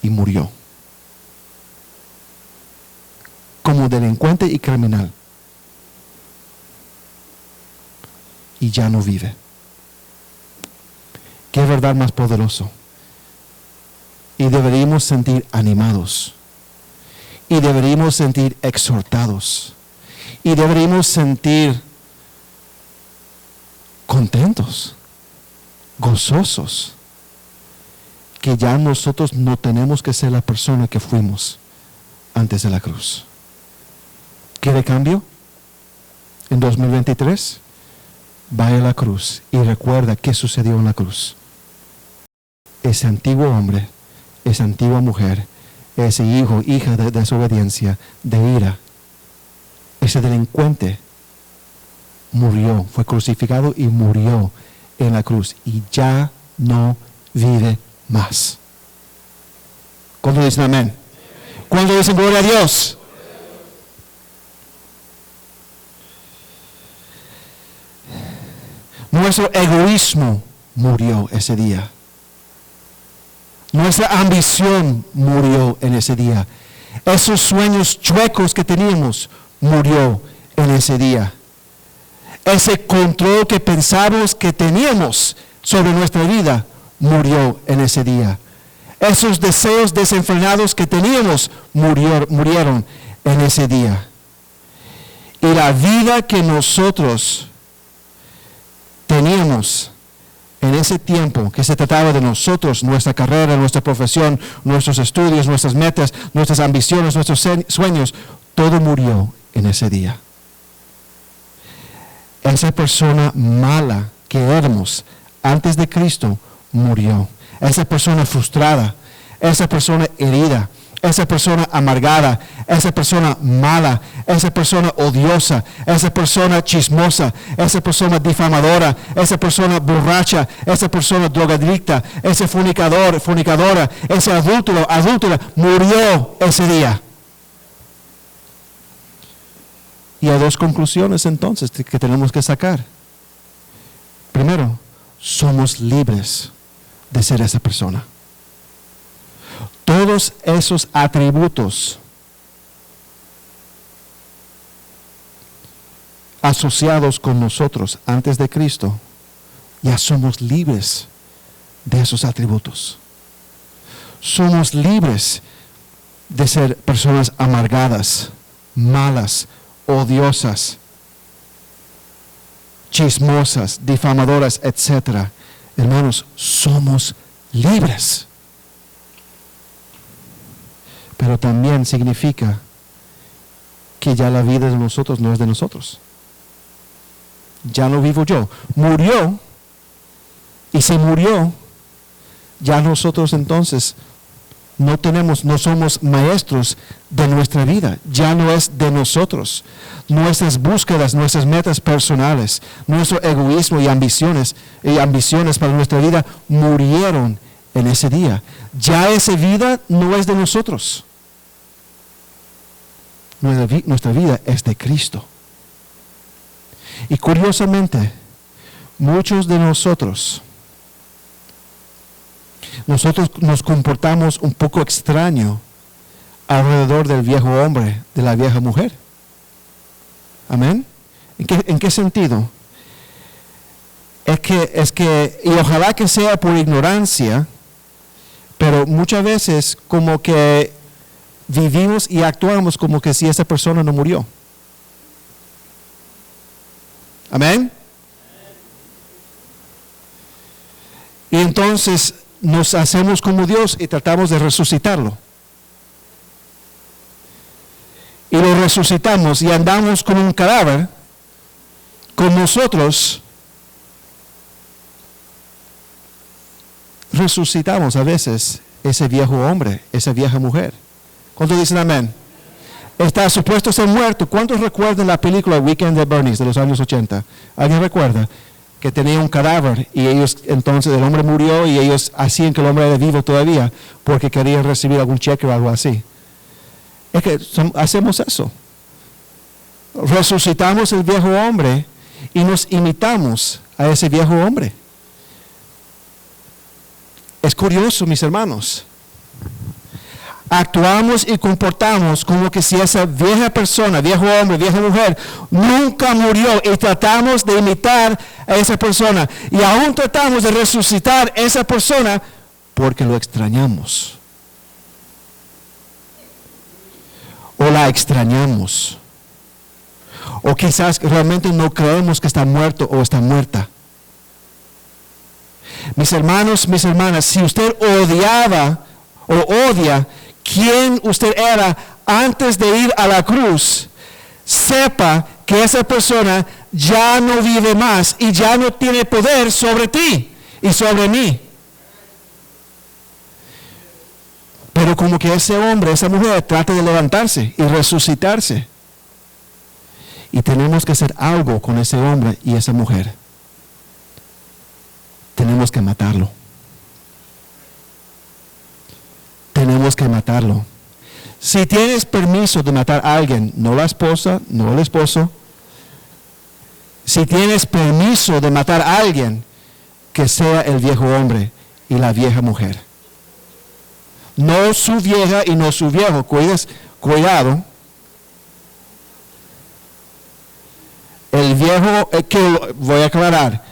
y murió como delincuente y criminal, y ya no vive. Qué recordar más poderoso. Y deberíamos sentir animados. Y deberíamos sentir exhortados. Y deberíamos sentir contentos, gozosos, que ya nosotros no tenemos que ser la persona que fuimos antes de la cruz. ¿Quiere cambio? En 2023, vaya a la cruz y recuerda qué sucedió en la cruz. Ese antiguo hombre, esa antigua mujer, ese hijo, hija de desobediencia, de ira, ese delincuente murió, fue crucificado y murió en la cruz y ya no vive más. ¿Cuándo dicen amén? ¿Cuándo dicen gloria a Dios? Nuestro egoísmo murió ese día. Nuestra ambición murió en ese día. Esos sueños chuecos que teníamos murió en ese día. Ese control que pensamos que teníamos sobre nuestra vida murió en ese día. Esos deseos desenfrenados que teníamos murieron en ese día. Y la vida que nosotros teníamos en ese tiempo, que se trataba de nosotros, nuestra carrera, nuestra profesión, nuestros estudios, nuestras metas, nuestras ambiciones, nuestros sueños, todo murió en ese día. Esa persona mala que éramos antes de Cristo murió. Esa persona frustrada, esa persona herida, esa persona amargada, esa persona mala, esa persona odiosa, esa persona chismosa, esa persona difamadora, esa persona borracha, esa persona drogadicta, ese fornicadora, ese adúltera, murió ese día. Y hay dos conclusiones entonces que tenemos que sacar. Primero, somos libres de ser esa persona. Todos esos atributos asociados con nosotros antes de Cristo, ya somos libres de esos atributos. Somos libres de ser personas amargadas, malas, odiosas, chismosas, difamadoras, etc. Hermanos, somos libres. Pero también significa que ya la vida de nosotros no es de nosotros. Ya no vivo yo. Murió, y si murió, ya nosotros entonces no somos maestros de nuestra vida. Ya no es de nosotros. Nuestras búsquedas, nuestras metas personales, nuestro egoísmo y ambiciones para nuestra vida murieron en ese día. Ya esa vida no es de nosotros. Nuestra vida es de Cristo. Y curiosamente, muchos de nosotros nos comportamos un poco extraño alrededor del viejo hombre, de la vieja mujer. ¿Amén? ¿En qué sentido? Es que, y ojalá que sea por ignorancia, pero muchas veces como que vivimos y actuamos como que si esa persona no murió. Amén. Y entonces nos hacemos como Dios y tratamos de resucitarlo. Y lo resucitamos y andamos como un cadáver con nosotros. Resucitamos a veces ese viejo hombre, esa vieja mujer. ¿Cuántos dicen amén? Está supuesto ser muerto. ¿Cuántos recuerdan la película Weekend at Bernie's de los años 80? ¿Alguien recuerda? Que tenía un cadáver y ellos, entonces el hombre murió y ellos hacían que el hombre era vivo todavía porque querían recibir algún cheque o algo así. Es que hacemos eso. Resucitamos el viejo hombre y nos imitamos a ese viejo hombre. Es curioso, mis hermanos. actuamos y comportamos como que si esa vieja persona, viejo hombre, vieja mujer, nunca murió y tratamos de imitar a esa persona y aún tratamos de resucitar a esa persona porque lo extrañamos o la extrañamos o quizás realmente no creemos que está muerto o está muerta. Mis hermanos, mis hermanas, si usted odiaba o odia quién usted era antes de ir a la cruz, sepa que esa persona ya no vive más y ya no tiene poder sobre ti y sobre mí. Pero como que ese hombre, esa mujer trata de levantarse y resucitarse. Y tenemos que hacer algo con ese hombre y esa mujer. Tenemos que matarlo. Tenemos que matarlo. Si tienes permiso de matar a alguien, no la esposa, no el esposo. Si tienes permiso de matar a alguien, que sea el viejo hombre y la vieja mujer. No su vieja y no su viejo. Cuidado. El viejo, voy a aclarar,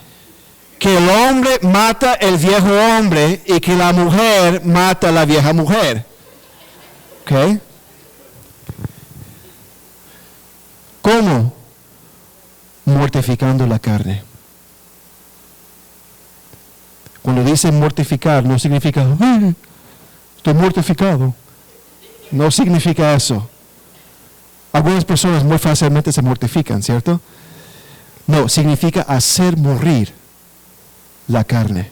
que el hombre mata el viejo hombre y que la mujer mata a la vieja mujer. ¿Ok? ¿Cómo? Mortificando la carne. Cuando dice mortificar, no significa, estoy mortificado. No significa eso. Algunas personas muy fácilmente se mortifican, ¿cierto? No, significa hacer morir la carne.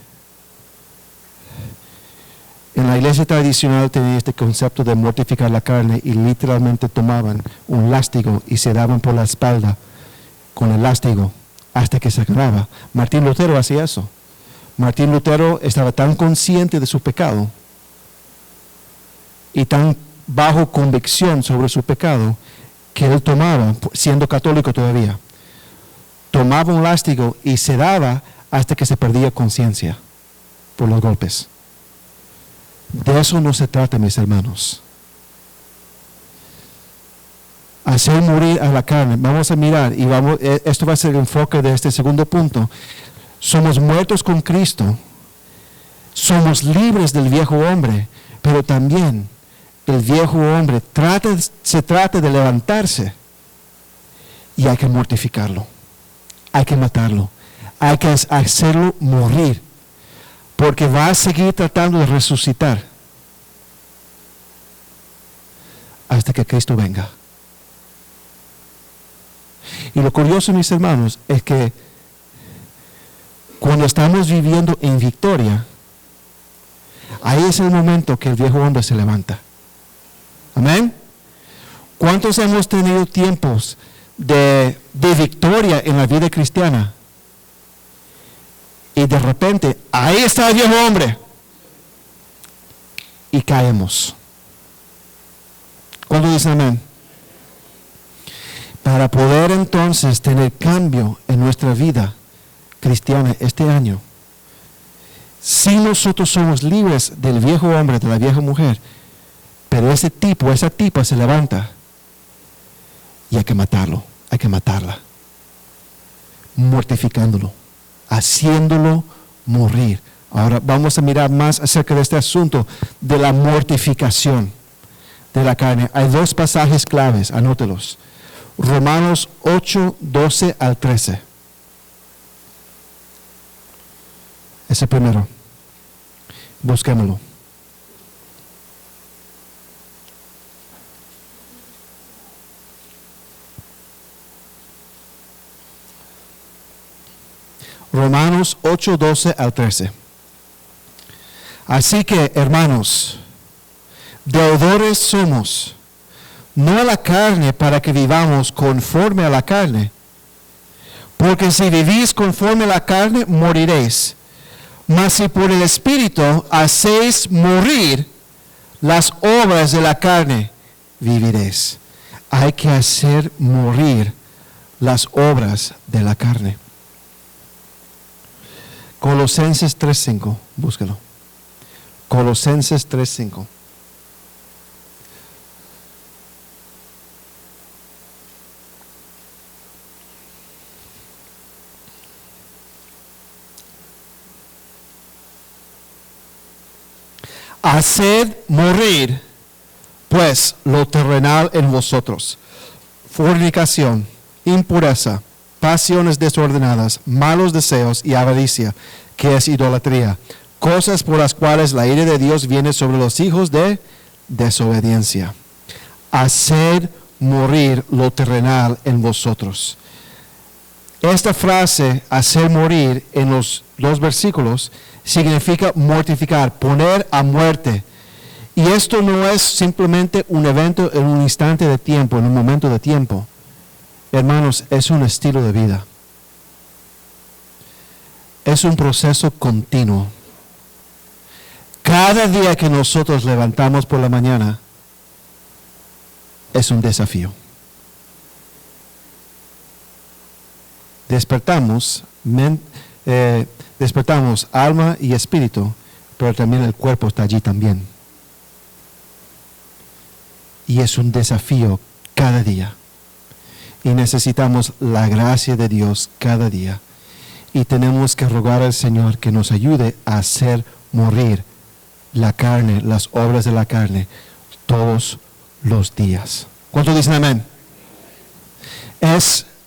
En la iglesia tradicional tenía este concepto de mortificar la carne y literalmente tomaban un látigo y se daban por la espalda con el látigo hasta que se acababa. Martín Lutero hacía eso. Martín Lutero estaba tan consciente de su pecado y tan bajo convicción sobre su pecado que él tomaba, siendo católico todavía, tomaba un látigo y se daba hasta que se perdía conciencia por los golpes. De eso no se trata, mis hermanos. Hacer morir a la carne. Vamos a mirar y esto va a ser el enfoque de este segundo punto. Somos muertos con Cristo. Somos libres del viejo hombre, pero también el viejo hombre se trata de levantarse y hay que mortificarlo. Hay que matarlo. Hay que hacerlo morir. Porque va a seguir tratando de resucitar hasta que Cristo venga. Y lo curioso, mis hermanos, es que cuando estamos viviendo en victoria, ahí es el momento que el viejo hombre se levanta. Amén. ¿Cuántos hemos tenido tiempos de victoria en la vida cristiana? Y de repente, ahí está el viejo hombre. Y caemos. ¿Cuándo dicen amén? Para poder entonces tener cambio en nuestra vida cristiana este año, si nosotros somos libres del viejo hombre, de la vieja mujer, pero ese tipo, esa tipa se levanta y hay que matarlo, hay que matarla, mortificándolo, haciéndolo morir. Ahora vamos a mirar más acerca de este asunto de la mortificación de la carne. Hay dos pasajes claves, anótelos. Romanos 8, 12 al 13. Ese primero. Busquémoslo. Romanos 8, 12 al 13. Así que, hermanos, deudores somos, no a la carne para que vivamos conforme a la carne, porque si vivís conforme a la carne, moriréis. Mas si por el Espíritu hacéis morir las obras de la carne, viviréis. Hay que hacer morir las obras de la carne. Colosenses 3:5, búsquelo. Colosenses 3:5. Haced morir, pues, lo terrenal en vosotros: fornicación, impureza, pasiones desordenadas, malos deseos y avaricia, que es idolatría, cosas por las cuales la ira de Dios viene sobre los hijos de desobediencia. Haced morir lo terrenal en vosotros. Esta frase, hacer morir, en los dos versículos, significa mortificar, poner a muerte. Y esto no es simplemente un evento en un instante de tiempo, en un momento de tiempo. Hermanos, es un estilo de vida. Es un proceso continuo. Cada día que nosotros levantamos por la mañana es un desafío. Despertamos alma y espíritu, pero también el cuerpo está allí también. Y es un desafío cada día. Y necesitamos la gracia de Dios cada día. Y tenemos que rogar al Señor que nos ayude a hacer morir la carne, las obras de la carne, todos los días. ¿Cuántos dicen amén?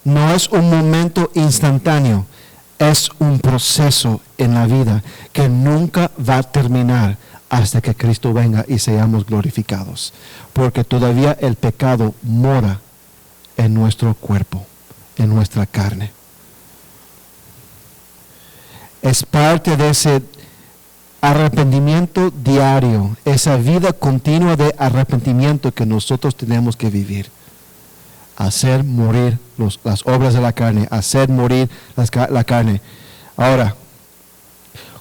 No es un momento instantáneo, es un proceso en la vida que nunca va a terminar hasta que Cristo venga y seamos glorificados. Porque todavía el pecado mora en nuestro cuerpo, en nuestra carne. Es parte de ese arrepentimiento diario, esa vida continua de arrepentimiento que nosotros tenemos que vivir. Hacer morir las obras de la carne, hacer morir la carne. Ahora,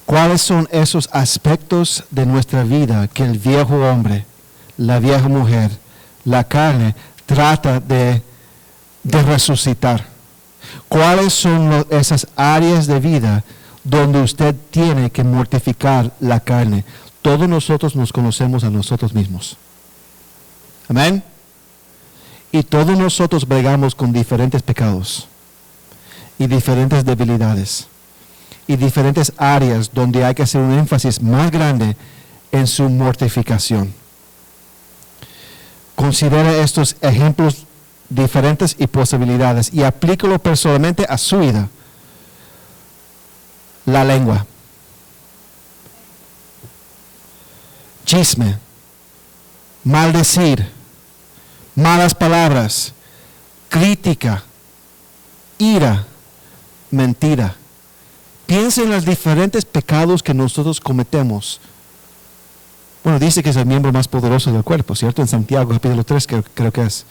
¿cuáles son esos aspectos de nuestra vida que el viejo hombre, la vieja mujer, la carne, trata de resucitar? ¿Cuáles son esas áreas de vida donde usted tiene que mortificar la carne? Todos nosotros nos conocemos a nosotros mismos. Amén. Y todos nosotros bregamos con diferentes pecados y diferentes debilidades y diferentes áreas donde hay que hacer un énfasis más grande en su mortificación. Considera estos ejemplos diferentes y posibilidades y aplícalo personalmente a su vida. La lengua, chisme, maldecir, malas palabras, crítica, ira, mentira. Piensa en los diferentes pecados que nosotros cometemos. Bueno, dice que es el miembro más poderoso del cuerpo, ¿cierto? En Santiago capítulo 3 creo que es.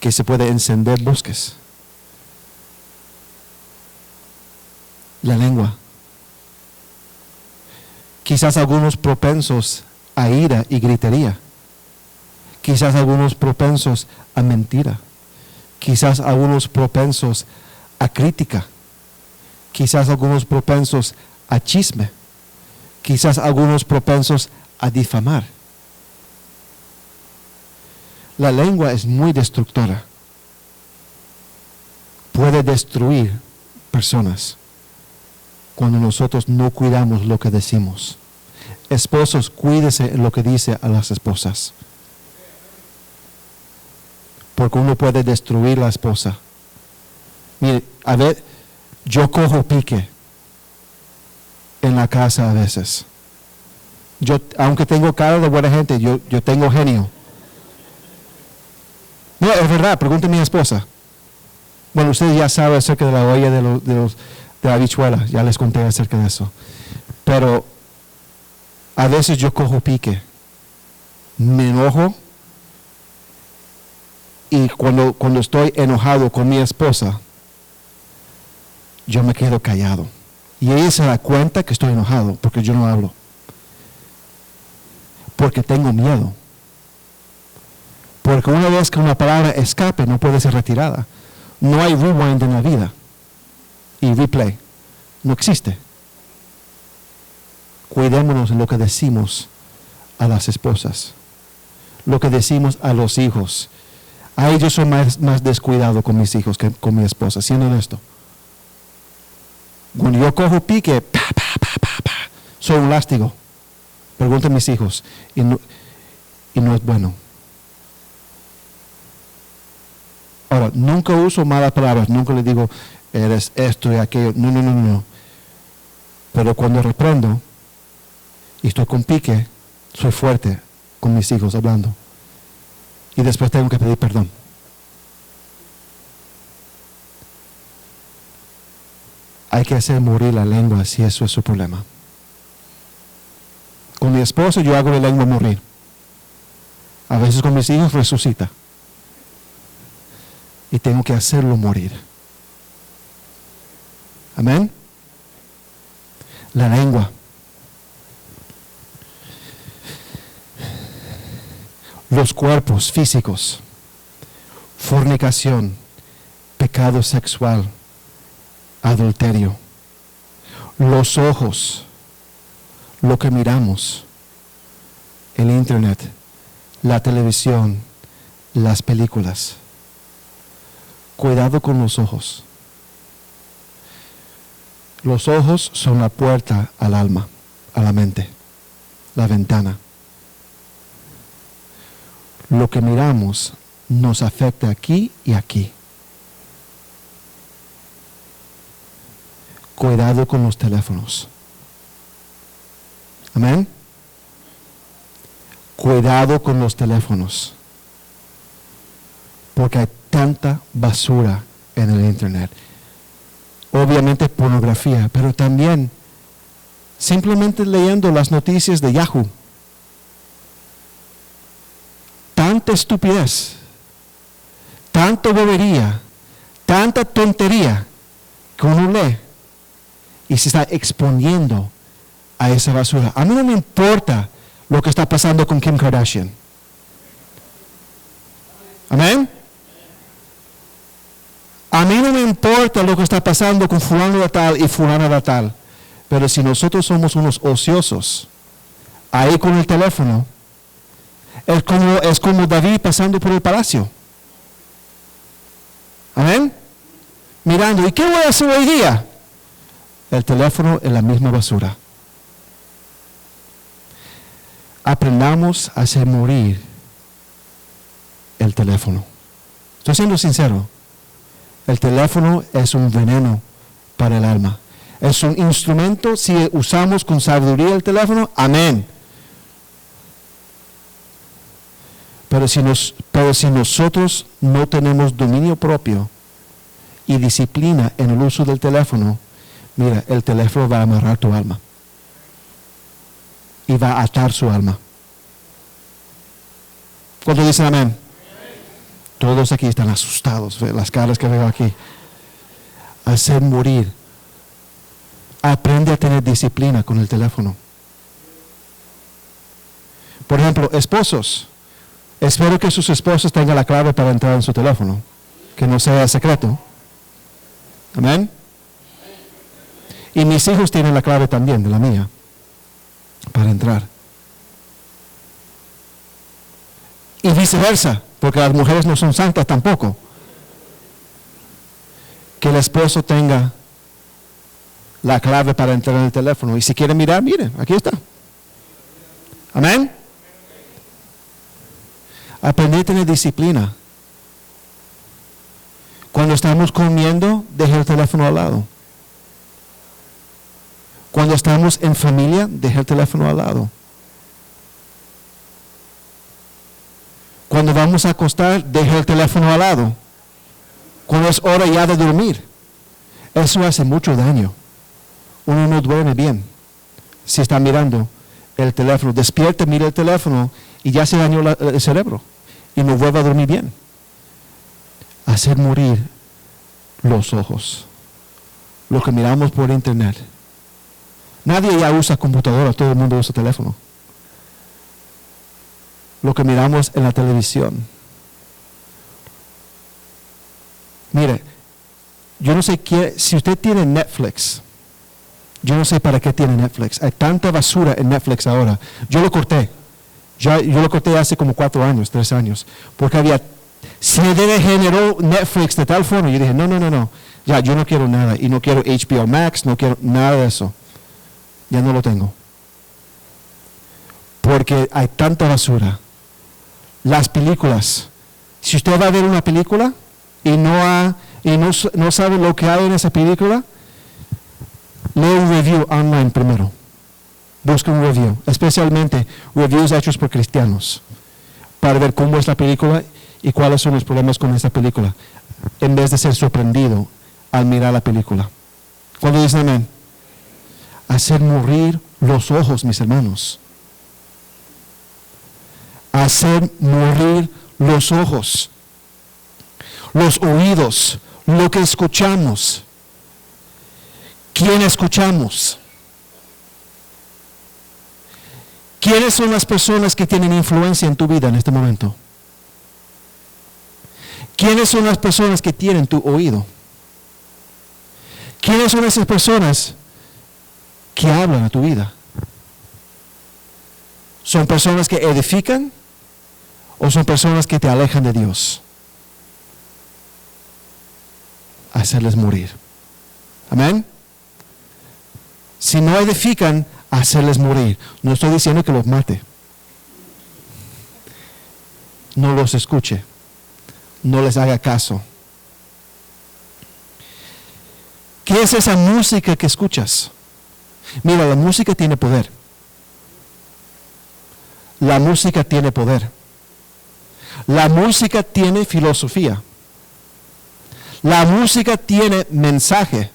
Que se puede encender bosques. La lengua. Quizás algunos propensos a ira y gritería. Quizás algunos propensos a mentira. Quizás algunos propensos a crítica. Quizás algunos propensos a chisme. Quizás algunos propensos a difamar. La lengua es muy destructora. Puede destruir personas cuando nosotros no cuidamos lo que decimos. Esposos, cuídese en lo que dice a las esposas. Porque uno puede destruir la esposa. Mire, a ver, yo cojo pique en la casa a veces. Yo, aunque tengo cara de buena gente, yo tengo genio. No, es verdad, pregúnteme a mi esposa. Bueno, usted ya sabe acerca de la olla de la habichuela, ya les conté acerca de eso. Pero a veces yo cojo pique, me enojo, y cuando estoy enojado con mi esposa, yo me quedo callado. Y ella se da cuenta que estoy enojado porque yo no hablo. Porque tengo miedo. Porque una vez que una palabra escape, no puede ser retirada. No hay rewind en la vida. Y replay. No existe. Cuidémonos en lo que decimos a las esposas. Lo que decimos a los hijos. Ahí yo soy más descuidado con mis hijos que con mi esposa, siendo honesto. Cuando yo cojo pique, Soy un lástigo. Pregunten a mis hijos. Y no es bueno. Ahora, nunca uso malas palabras. Nunca le digo, eres esto y aquello. No. Pero cuando reprendo y estoy con pique, soy fuerte con mis hijos hablando. Y después tengo que pedir perdón. Hay que hacer morir la lengua si eso es su problema. Con mi esposo yo hago la lengua morir. A veces con mis hijos resucita. Y tengo que hacerlo morir. Amén. La lengua. Los cuerpos físicos. Fornicación. Pecado sexual. Adulterio. Los ojos. Lo que miramos. El internet. La televisión. Las películas. Cuidado con los ojos. Los ojos son la puerta al alma, a la mente, la ventana. Lo que miramos nos afecta aquí y aquí. Cuidado con los teléfonos. Amén. Cuidado con los teléfonos. Porque hay tanta basura en el internet. Obviamente pornografía, pero también simplemente leyendo las noticias de Yahoo. Tanta estupidez, tanta bobería, tanta tontería que uno lee y se está exponiendo a esa basura. A mí no me importa lo que está pasando con Kim Kardashian. Amén. A mí no me importa lo que está pasando con fulano de tal y fulana de tal. Pero si nosotros somos unos ociosos, ahí con el teléfono, es como David pasando por el palacio. Amén. Mirando, ¿y qué voy a hacer hoy día? El teléfono es la misma basura. Aprendamos a hacer morir el teléfono. Estoy siendo sincero. El teléfono es un veneno para el alma. Es un instrumento, si usamos con sabiduría el teléfono, amén. Pero si nosotros no tenemos dominio propio y disciplina en el uso del teléfono, mira, el teléfono va a amarrar tu alma. Y va a atar su alma. ¿Cuántos dicen amén? Todos aquí están asustados, las caras que veo aquí. Hacer morir. Aprende a tener disciplina con el teléfono. Por ejemplo, esposos. Espero que sus esposos tengan la clave para entrar en su teléfono. Que no sea secreto. Amén. Y mis hijos tienen la clave también de la mía. Para entrar. Y viceversa. Porque las mujeres no son santas tampoco. Que el esposo tenga la clave para entrar en el teléfono. Y si quieren mirar, miren, aquí está. Amén. Aprender a tener disciplina. Cuando estamos comiendo, deja el teléfono al lado. Cuando estamos en familia, deja el teléfono al lado. Cuando vamos a acostar, deja el teléfono al lado. Cuando es hora ya de dormir. Eso hace mucho daño. Uno no duerme bien si está mirando el teléfono. Despierta, mira el teléfono y ya se dañó el cerebro. Y no vuelve a dormir bien. Hacer morir los ojos. Lo que miramos por internet. Nadie ya usa computadora, todo el mundo usa teléfono. Lo que miramos en la televisión. Mire, yo no sé si usted tiene Netflix, yo no sé para qué tiene Netflix. Hay tanta basura en Netflix ahora. Yo lo corté. Yo lo corté hace como 4 años, 3 años. Porque se degeneró Netflix de tal forma. Yo dije, no. Ya, yo no quiero nada. Y no quiero HBO Max, no quiero nada de eso. Ya no lo tengo. Porque hay tanta basura. Las películas. Si usted va a ver una película y no sabe lo que hay en esa película, lee un review online primero. Busca un review, especialmente reviews hechos por cristianos, para ver cómo es la película y cuáles son los problemas con esta película, en vez de ser sorprendido al mirar la película. ¿Cuándo dicen amén? Hacer morir los ojos, mis hermanos. Hacer morir los ojos, los oídos, lo que escuchamos. ¿Quién escuchamos? ¿Quiénes son las personas que tienen influencia en tu vida en este momento? ¿Quiénes son las personas que tienen tu oído? ¿Quiénes son esas personas que hablan a tu vida? ¿Son personas que edifican o son personas que te alejan de Dios? Hacerles morir. Amén. Si no edifican, hacerles morir. No estoy diciendo que los mate. No los escuche. No les haga caso. ¿Qué es esa música que escuchas? Mira, la música tiene poder. La música tiene poder. La música tiene filosofía. La música tiene mensaje.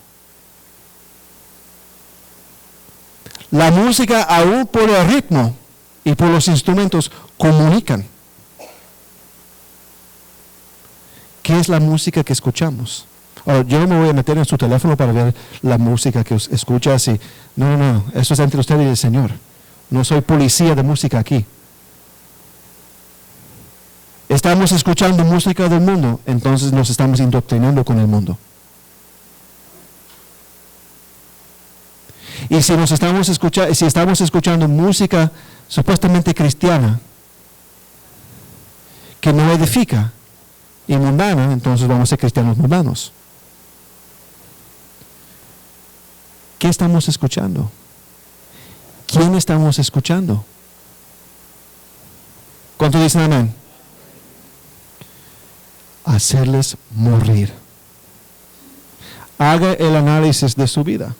La música, aún por el ritmo y por los instrumentos, comunican. ¿Qué es la música que escuchamos? Ahora, yo no me voy a meter en su teléfono para ver la música que escuchas. No, eso es entre usted y el Señor. No soy policía de música aquí. Estamos escuchando música del mundo, entonces nos estamos indoctrinando con el mundo. Y si estamos escuchando música supuestamente cristiana que no edifica y mundana, entonces vamos a ser cristianos mundanos. ¿Qué estamos escuchando? ¿Quién estamos escuchando? ¿Cuántos dicen amén? Hacerles morir. Haga el análisis de su vida.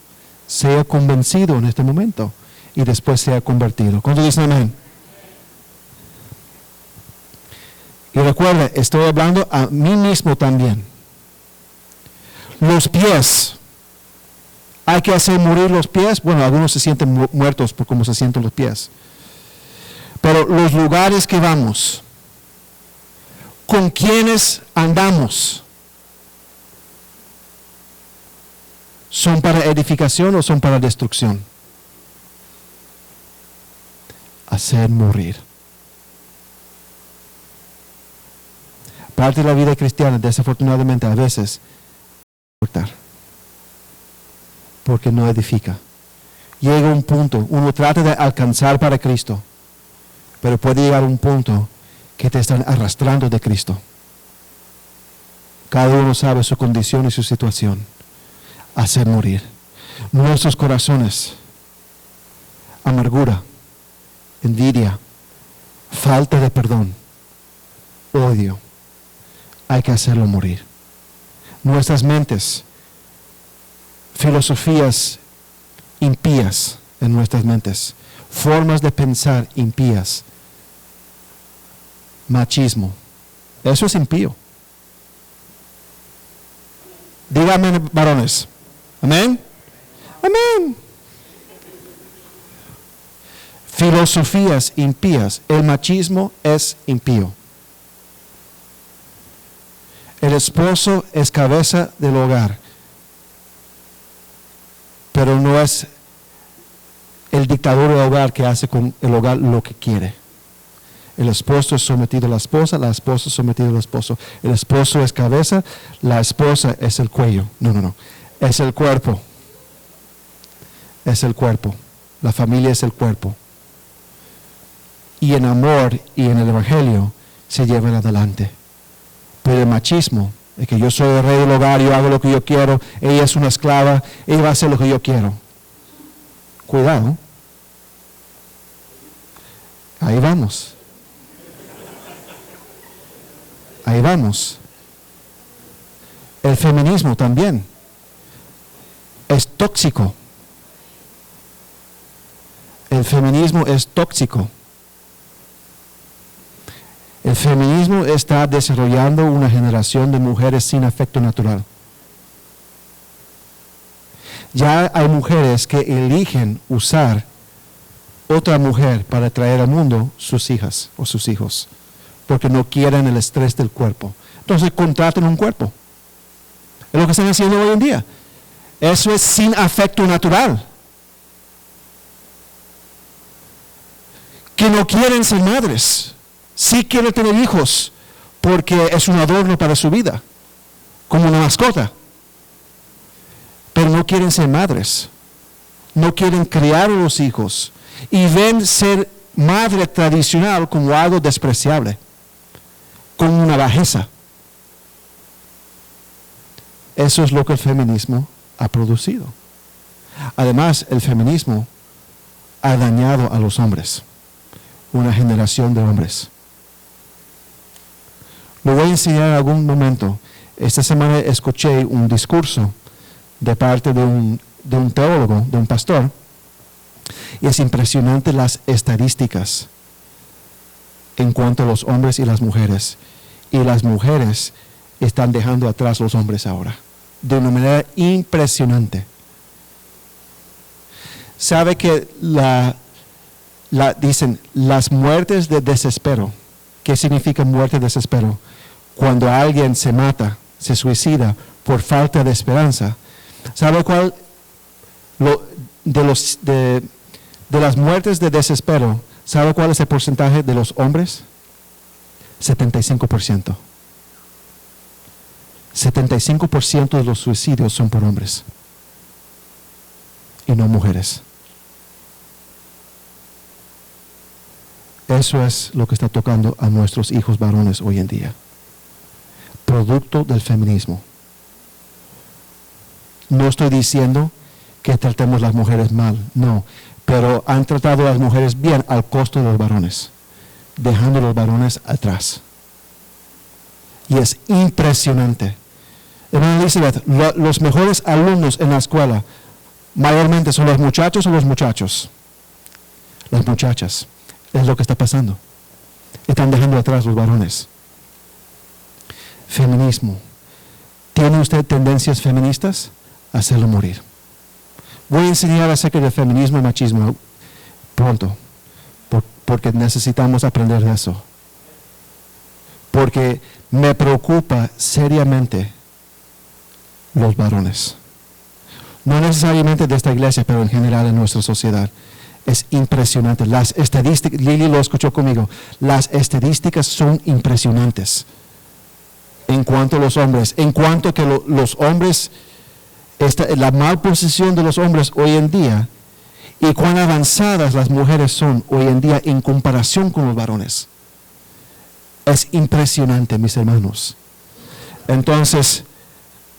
Sea convencido en este momento y después sea convertido. ¿Cuántos dicen amén? Y recuerda, estoy hablando a mí mismo también. Los pies. ¿Hay que hacer morir los pies? Bueno, algunos se sienten muertos por cómo se sienten los pies. Pero los lugares que vamos, con quienes andamos, ¿son para edificación o son para destrucción? Hacer morir. Parte de la vida cristiana, desafortunadamente, a veces, cortar. Porque no edifica. Llega un punto, uno trata de alcanzar para Cristo, pero puede llegar a un punto que te están arrastrando de Cristo. Cada uno sabe su condición y su situación. Hacer morir nuestros corazones, amargura, envidia, falta de perdón, odio. Hay que hacerlo morir. Nuestras mentes, filosofías impías en nuestras mentes, formas de pensar impías, machismo, eso es impío. Díganme, varones. Amén. Amén. Filosofías impías. El machismo es impío. El esposo es cabeza del hogar, pero no es el dictador del hogar que hace con el hogar lo que quiere. El esposo es sometido a la esposa es sometida al esposo. El esposo es cabeza, la esposa es el cuello. No. Es el cuerpo. Es el cuerpo. La familia es el cuerpo. Y en amor y en el evangelio se llevan adelante. Pero el machismo, es que yo soy el rey del hogar, yo hago lo que yo quiero, ella es una esclava, ella va a hacer lo que yo quiero. Cuidado. Ahí vamos. Ahí vamos. El feminismo también es tóxico. El feminismo es tóxico. El feminismo está desarrollando una generación de mujeres sin afecto natural. Ya hay mujeres que eligen usar otra mujer para traer al mundo sus hijas o sus hijos, porque no quieren el estrés del cuerpo. Entonces contratan un cuerpo. Es lo que están haciendo hoy en día. Eso es sin afecto natural. Que no quieren ser madres. Sí quieren tener hijos porque es un adorno para su vida, como una mascota. Pero no quieren ser madres. No quieren criar a los hijos. Y ven ser madre tradicional como algo despreciable, como una bajeza. Eso es lo que el feminismo ha producido. Además, el feminismo ha dañado a los hombres, una generación de hombres. Lo voy a enseñar en algún momento. Esta semana escuché un discurso de parte de un teólogo, de un pastor, y es impresionante las estadísticas en cuanto a los hombres y las mujeres. Y las mujeres están dejando atrás a los hombres ahora, de una manera impresionante. ¿Sabe que dicen las muertes de desespero? ¿Qué significa muerte de desespero? Cuando alguien se mata, se suicida por falta de esperanza. ¿Sabe cuál? De las muertes de desespero, ¿sabe cuál es el porcentaje de los hombres? 75%. 75% de los suicidios son por hombres y no mujeres. Eso es lo que está tocando a nuestros hijos varones hoy en día. Producto del feminismo. No estoy diciendo que tratemos a las mujeres mal, no, pero han tratado a las mujeres bien al costo de los varones, dejando a los varones atrás. Y es impresionante. Hermana Elizabeth, los mejores alumnos en la escuela mayormente son los muchachos o los muchachos. Las muchachas. Es lo que está pasando. Están dejando atrás los varones. Feminismo. ¿Tiene usted tendencias feministas? Hacerlo morir. Voy a enseñar acerca del feminismo y machismo pronto, porque necesitamos aprender de eso. Porque me preocupa seriamente los varones. No necesariamente de esta iglesia, pero en general en nuestra sociedad. Es impresionante. Las estadísticas, Lili lo escuchó conmigo, las estadísticas son impresionantes en cuanto a los hombres, en cuanto a que los hombres, la mal posición de los hombres hoy en día y cuán avanzadas las mujeres son hoy en día en comparación con los varones. Es impresionante, mis hermanos. Entonces,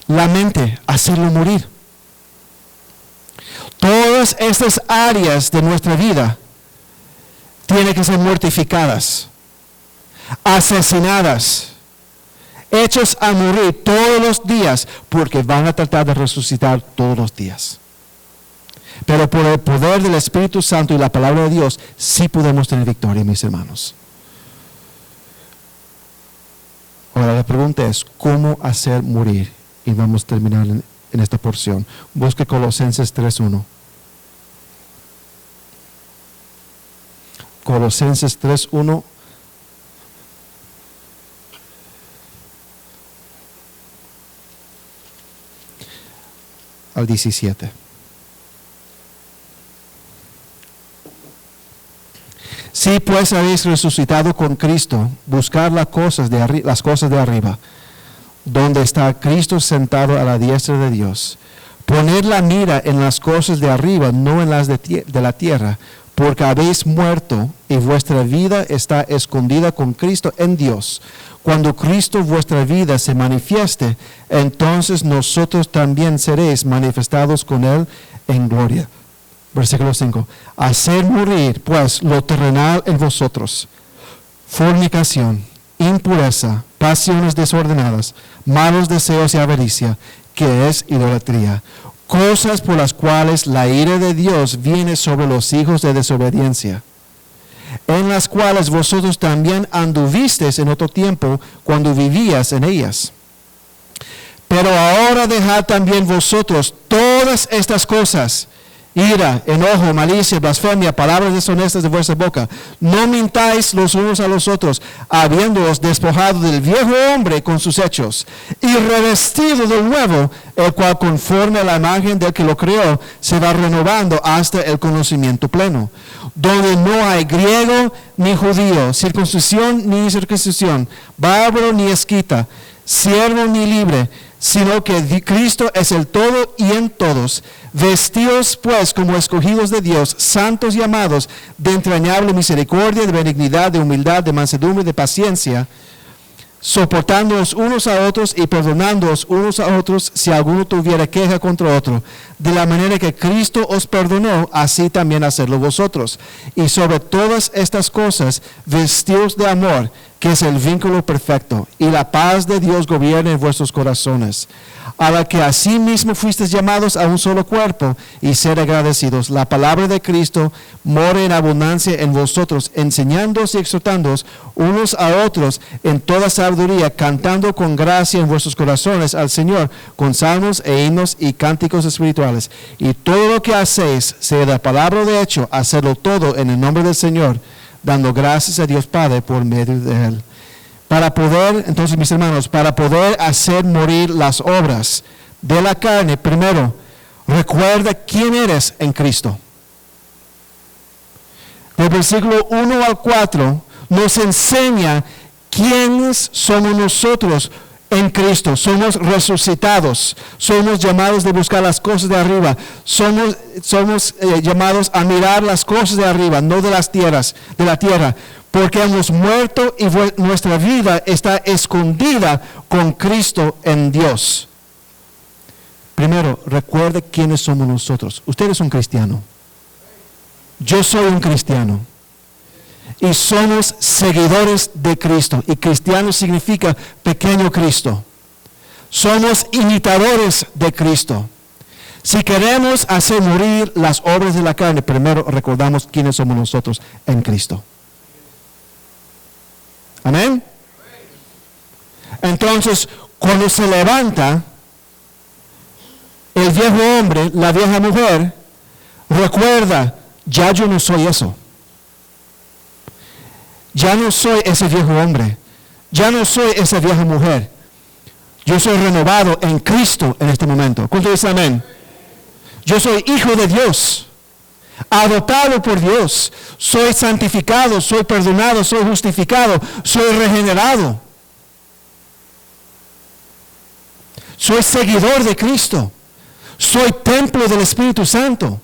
la mente, hacerlo morir. Todas estas áreas de nuestra vida tienen que ser mortificadas, asesinadas, hechos a morir todos los días, porque van a tratar de resucitar todos los días. Pero por el poder del Espíritu Santo y la palabra de Dios, sí podemos tener victoria, mis hermanos. Ahora la pregunta es, ¿cómo hacer morir? Y vamos a terminar en esta porción. Busque Colosenses 3:1. Colosenses 3:1. Al 17. Si pues habéis resucitado con Cristo, buscad las cosas de arriba, donde está Cristo sentado a la diestra de Dios. Poned la mira en las cosas de arriba, no en las de la tierra, porque habéis muerto y vuestra vida está escondida con Cristo en Dios. Cuando Cristo vuestra vida se manifieste, entonces nosotros también seréis manifestados con Él en gloria. Versículo 5. Hacer morir, pues, lo terrenal en vosotros: fornicación, impureza, pasiones desordenadas, malos deseos y avaricia, que es idolatría. Cosas por las cuales la ira de Dios viene sobre los hijos de desobediencia, en las cuales vosotros también anduvisteis en otro tiempo cuando vivías en ellas. Pero ahora dejad también vosotros todas estas cosas: ira, enojo, malicia, blasfemia, palabras deshonestas de vuestra boca. No mintáis los unos a los otros, habiéndoos despojado del viejo hombre con sus hechos, y revestido del nuevo, el cual conforme a la imagen del que lo creó, se va renovando hasta el conocimiento pleno, donde no hay griego ni judío, circuncisión ni incircuncisión, bárbaro ni escita, siervo ni libre, sino que Cristo es el todo y en todos. Vestidos pues como escogidos de Dios, santos y amados, de entrañable misericordia, de benignidad, de humildad, de mansedumbre, de paciencia, soportándoos unos a otros y perdonándoos unos a otros si alguno tuviera queja contra otro. De la manera que Cristo os perdonó, así también hacedlo vosotros. Y sobre todas estas cosas, vestidos de amor, que es el vínculo perfecto, y la paz de Dios gobierne en vuestros corazones, a la que asimismo fuisteis llamados a un solo cuerpo, y ser agradecidos. La palabra de Cristo more en abundancia en vosotros, enseñándoos y exhortándoos unos a otros en toda sabiduría, cantando con gracia en vuestros corazones al Señor, con salmos e himnos y cánticos espirituales. Y todo lo que hacéis, sea de palabra o de hecho, hacedlo todo en el nombre del Señor, dando gracias a Dios Padre por medio de Él. Para poder, entonces mis hermanos, para poder hacer morir las obras de la carne, primero, recuerda quién eres en Cristo. Del versículo 1 al 4 nos enseña quiénes somos nosotros en Cristo. Somos resucitados, somos llamados de buscar las cosas de arriba, somos llamados a mirar las cosas de arriba, no de las tierras, de la tierra, porque hemos muerto y nuestra vida está escondida con Cristo en Dios. Primero, recuerde quiénes somos nosotros. Usted es un cristiano. Yo soy un cristiano. Y somos seguidores de Cristo. Y cristiano significa pequeño Cristo. Somos imitadores de Cristo. Si queremos hacer morir las obras de la carne, primero recordamos quiénes somos nosotros en Cristo. Amén. Entonces, cuando se levanta el viejo hombre, la vieja mujer, recuerda, ya yo no soy eso. Ya no soy ese viejo hombre. Ya no soy esa vieja mujer. Yo soy renovado en Cristo en este momento. ¿Cuánto dice amén? Yo soy hijo de Dios, adoptado por Dios. Soy santificado, soy perdonado, soy justificado, soy regenerado. Soy seguidor de Cristo. Soy templo del Espíritu Santo.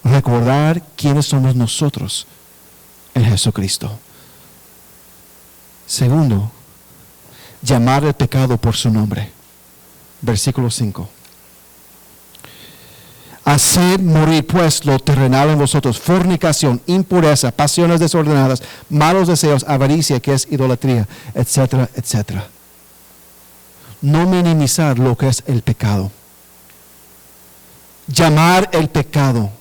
Recordar quiénes somos nosotros en Jesucristo. Segundo, llamar el pecado por su nombre. Versículo 5. Hacer morir pues lo terrenal en vosotros: fornicación, impureza, pasiones desordenadas, malos deseos, avaricia, que es idolatría, etcétera, etcétera. No minimizar lo que es el pecado. Llamar el pecado.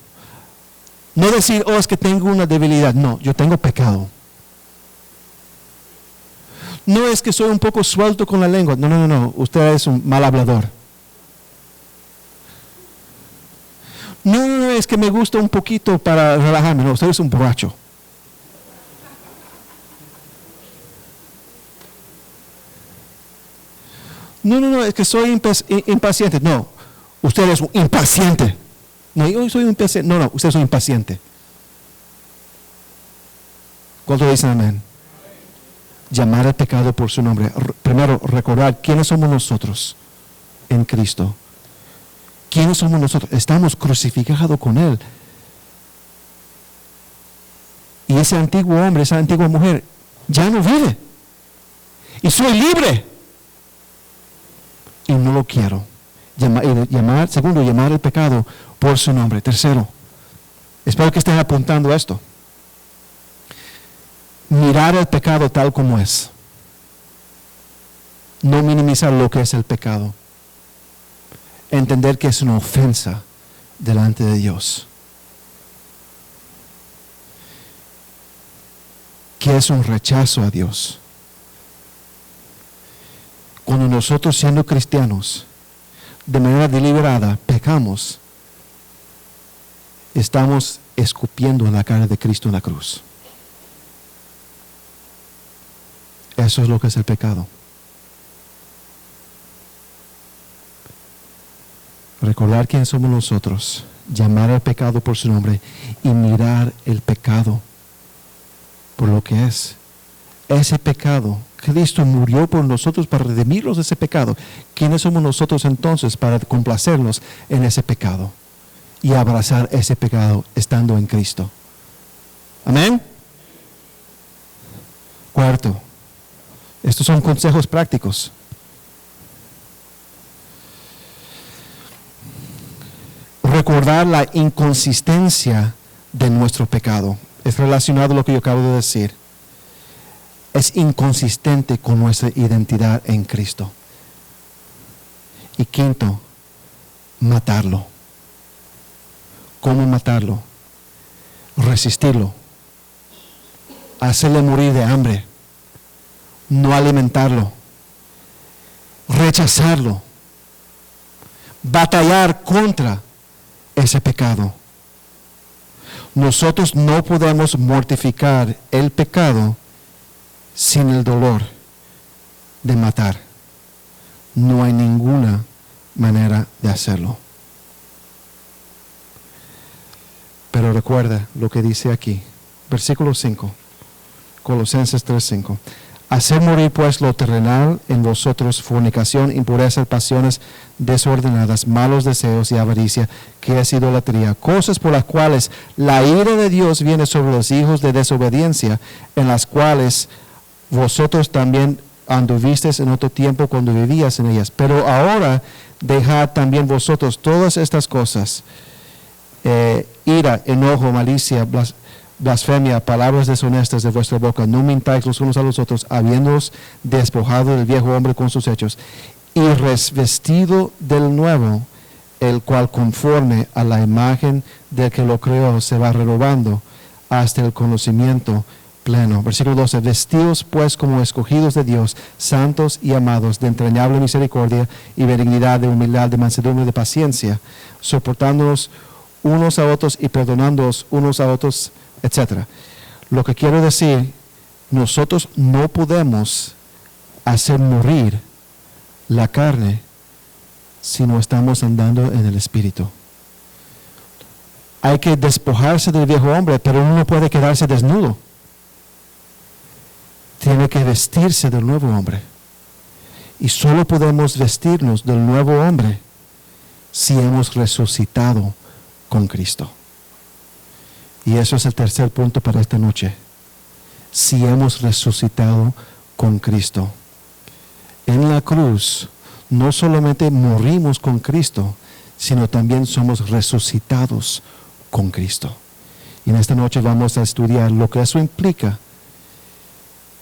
No decir, oh, es que tengo una debilidad. No, yo tengo pecado. No es que soy un poco suelto con la lengua. No. Usted es un mal hablador. No, es que me gusta un poquito para relajarme. No, usted es un borracho. No, es que soy impaciente. No, usted es un impaciente. No, yo soy un impaciente. No, usted es un impaciente. ¿Cuánto dicen amén? Llamar al pecado por su nombre. Primero, recordar quiénes somos nosotros en Cristo. ¿Quiénes somos nosotros? Estamos crucificados con Él. Y ese antiguo hombre, esa antigua mujer, ya no vive. Y soy libre. Y no lo quiero. Segundo, llamar el pecado por su nombre. Tercero, Espero que estén apuntando esto. Mirar el pecado tal como es. No minimizar lo que es el pecado. Entender que es una ofensa delante de Dios. Que es un rechazo a Dios. Cuando nosotros, siendo cristianos, de manera deliberada pecamos, estamos escupiendo la cara de Cristo en la cruz. Eso es lo que es el pecado. Recordar quién somos nosotros, llamar al pecado por su nombre y mirar el pecado por lo que es. Ese pecado, Cristo murió por nosotros para redimirnos de ese pecado. ¿Quiénes somos nosotros entonces para complacernos en ese pecado y abrazar ese pecado estando en Cristo? Amén. Cuarto, estos son consejos prácticos. Recordar la inconsistencia de nuestro pecado. Es relacionado a lo que yo acabo de decir. Es inconsistente con nuestra identidad en Cristo. Y quinto, matarlo. ¿Cómo matarlo? Resistirlo. Hacerle morir de hambre. No alimentarlo. Rechazarlo. Batallar contra ese pecado. Nosotros no podemos mortificar el pecado sin el dolor de matar. No hay ninguna manera de hacerlo. Pero recuerda lo que dice aquí, versículo 5, Colosenses 3:5. Hacer morir pues lo terrenal en vosotros, fornicación, impureza, pasiones desordenadas, malos deseos y avaricia, que es idolatría, cosas por las cuales la ira de Dios viene sobre los hijos de desobediencia, en las cuales vosotros también anduvisteis en otro tiempo cuando vivías en ellas. Pero ahora dejad también vosotros todas estas cosas, ira, enojo, malicia, blasfemia, palabras deshonestas de vuestra boca. No mintáis los unos a los otros, habiéndoos despojado del viejo hombre con sus hechos, y revestido del nuevo, el cual conforme a la imagen del que lo creó se va renovando hasta el conocimiento pleno. Versículo 12. Vestidos pues como escogidos de Dios, santos y amados, de entrañable misericordia y benignidad, de humildad, de mansedumbre, de paciencia, soportándonos unos a otros y perdonándonos unos a otros, etc. Lo que quiero decir, nosotros no podemos hacer morir la carne si no estamos andando en el Espíritu. Hay que despojarse del viejo hombre, pero uno no puede quedarse desnudo. Tiene que vestirse del nuevo hombre. Y solo podemos vestirnos del nuevo hombre si hemos resucitado con Cristo. Y eso es el tercer punto para esta noche. Si hemos resucitado con Cristo. En la cruz no solamente morimos con Cristo, sino también somos resucitados con Cristo. Y en esta noche vamos a estudiar lo que eso implica,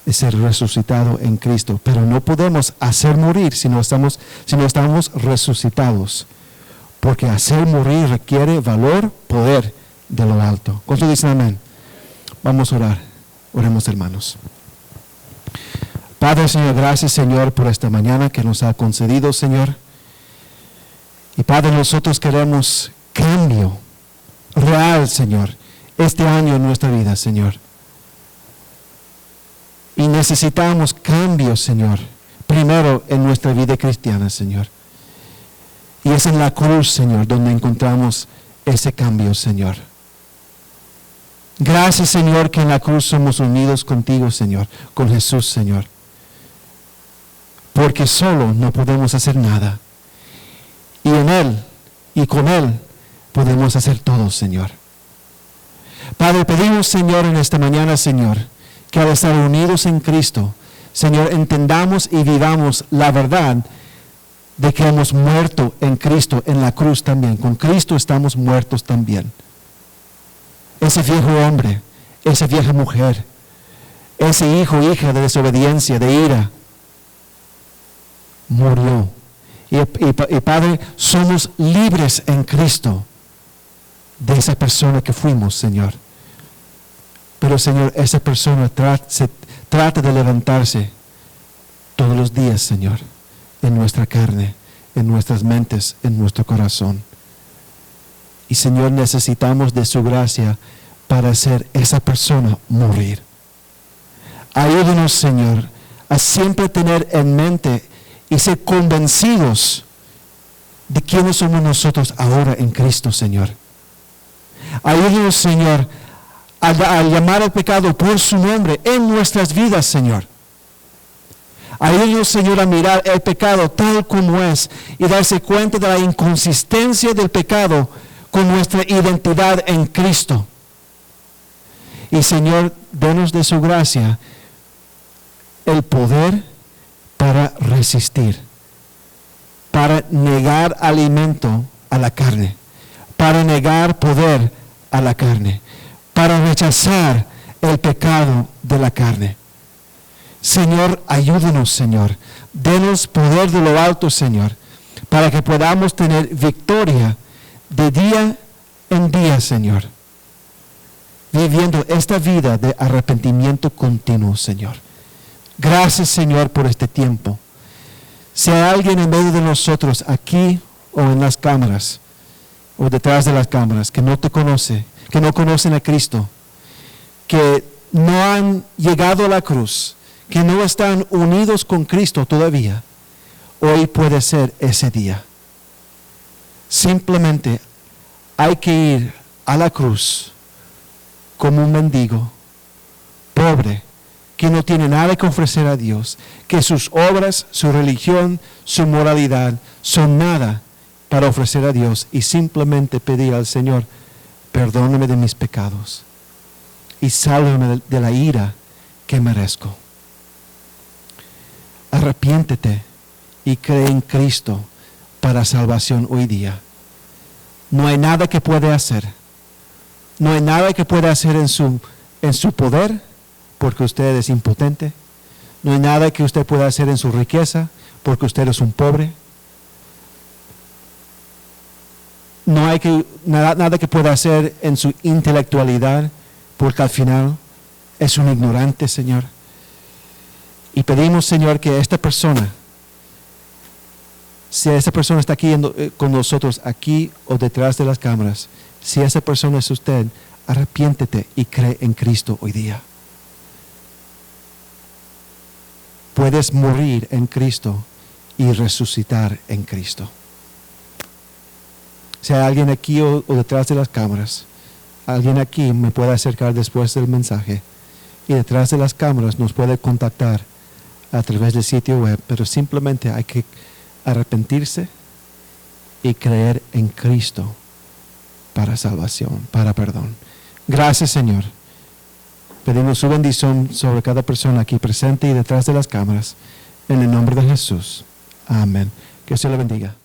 es ser resucitado en Cristo. Pero no podemos hacer morir si no estamos resucitados. Porque hacer morir requiere valor, poder de lo alto. ¿Cuántos dicen amén? Vamos a orar. Oremos, hermanos. Padre, Señor, gracias, Señor, por esta mañana que nos ha concedido, Señor. Y Padre, nosotros queremos cambio real, Señor, este año en nuestra vida, Señor. Y necesitamos cambio, Señor, primero en nuestra vida cristiana, Señor. Y es en la cruz, Señor, donde encontramos ese cambio, Señor. Gracias, Señor, que en la cruz somos unidos contigo, Señor, con Jesús, Señor. Porque solo no podemos hacer nada. Y en Él y con Él podemos hacer todo, Señor. Padre, pedimos, Señor, en esta mañana, Señor, que al estar unidos en Cristo, Señor, entendamos y vivamos la verdad de que hemos muerto en Cristo, en la cruz también. Con Cristo estamos muertos también. ese viejo hombre, esa vieja mujer, ese hijo o hija de desobediencia, de ira, murió. Y Padre, somos libres en Cristo de esa persona que fuimos, Señor. Pero, Señor, esa persona trata de levantarse todos los días, Señor, en nuestra carne, en nuestras mentes, en nuestro corazón. Y, Señor, necesitamos de su gracia para hacer esa persona morir. Ayúdanos, Señor, a siempre tener en mente y ser convencidos de quiénes somos nosotros ahora en Cristo, Señor. Ayúdanos, Señor, a llamar al pecado por su nombre en nuestras vidas, Señor. Ayúdanos, Señor, a mirar el pecado tal como es y darse cuenta de la inconsistencia del pecado con nuestra identidad en Cristo. Y, Señor, denos de su gracia el poder para resistir, para negar alimento a la carne, para negar poder a la carne, para rechazar el pecado de la carne. Señor, ayúdanos, Señor. Denos poder de lo alto, Señor, para que podamos tener victoria de día en día, Señor, viviendo esta vida de arrepentimiento continuo, Señor. Gracias, Señor, por este tiempo. Si hay alguien en medio de nosotros, aquí o en las cámaras, o detrás de las cámaras, que no te conoce, que no conocen a Cristo, que no han llegado a la cruz, que no están unidos con Cristo todavía, hoy puede ser ese día. Simplemente hay que ir a la cruz como un mendigo, pobre, que no tiene nada que ofrecer a Dios, que sus obras, su religión, su moralidad son nada para ofrecer a Dios, y simplemente pedir al Señor, perdóname de mis pecados y sálvame de la ira que merezco. Arrepiéntete y cree en Cristo para salvación hoy día. No hay nada que pueda hacer. No hay nada que pueda hacer en su poder, porque usted es impotente. No hay nada que usted pueda hacer en su riqueza, porque usted es un pobre. No hay nada que pueda hacer en su intelectualidad, porque al final es un ignorante, Señor. Y pedimos, Señor, que esta persona, si esta persona está aquí con nosotros, aquí o detrás de las cámaras, si esa persona es usted, arrepiéntete y cree en Cristo hoy día. Puedes morir en Cristo y resucitar en Cristo. Si hay alguien aquí o detrás de las cámaras, alguien aquí me puede acercar después del mensaje, y detrás de las cámaras nos puede contactar a través del sitio web, pero simplemente hay que arrepentirse y creer en Cristo para salvación, para perdón. Gracias, Señor. Pedimos su bendición sobre cada persona aquí presente y detrás de las cámaras, en el nombre de Jesús. Amén. Que Dios le bendiga.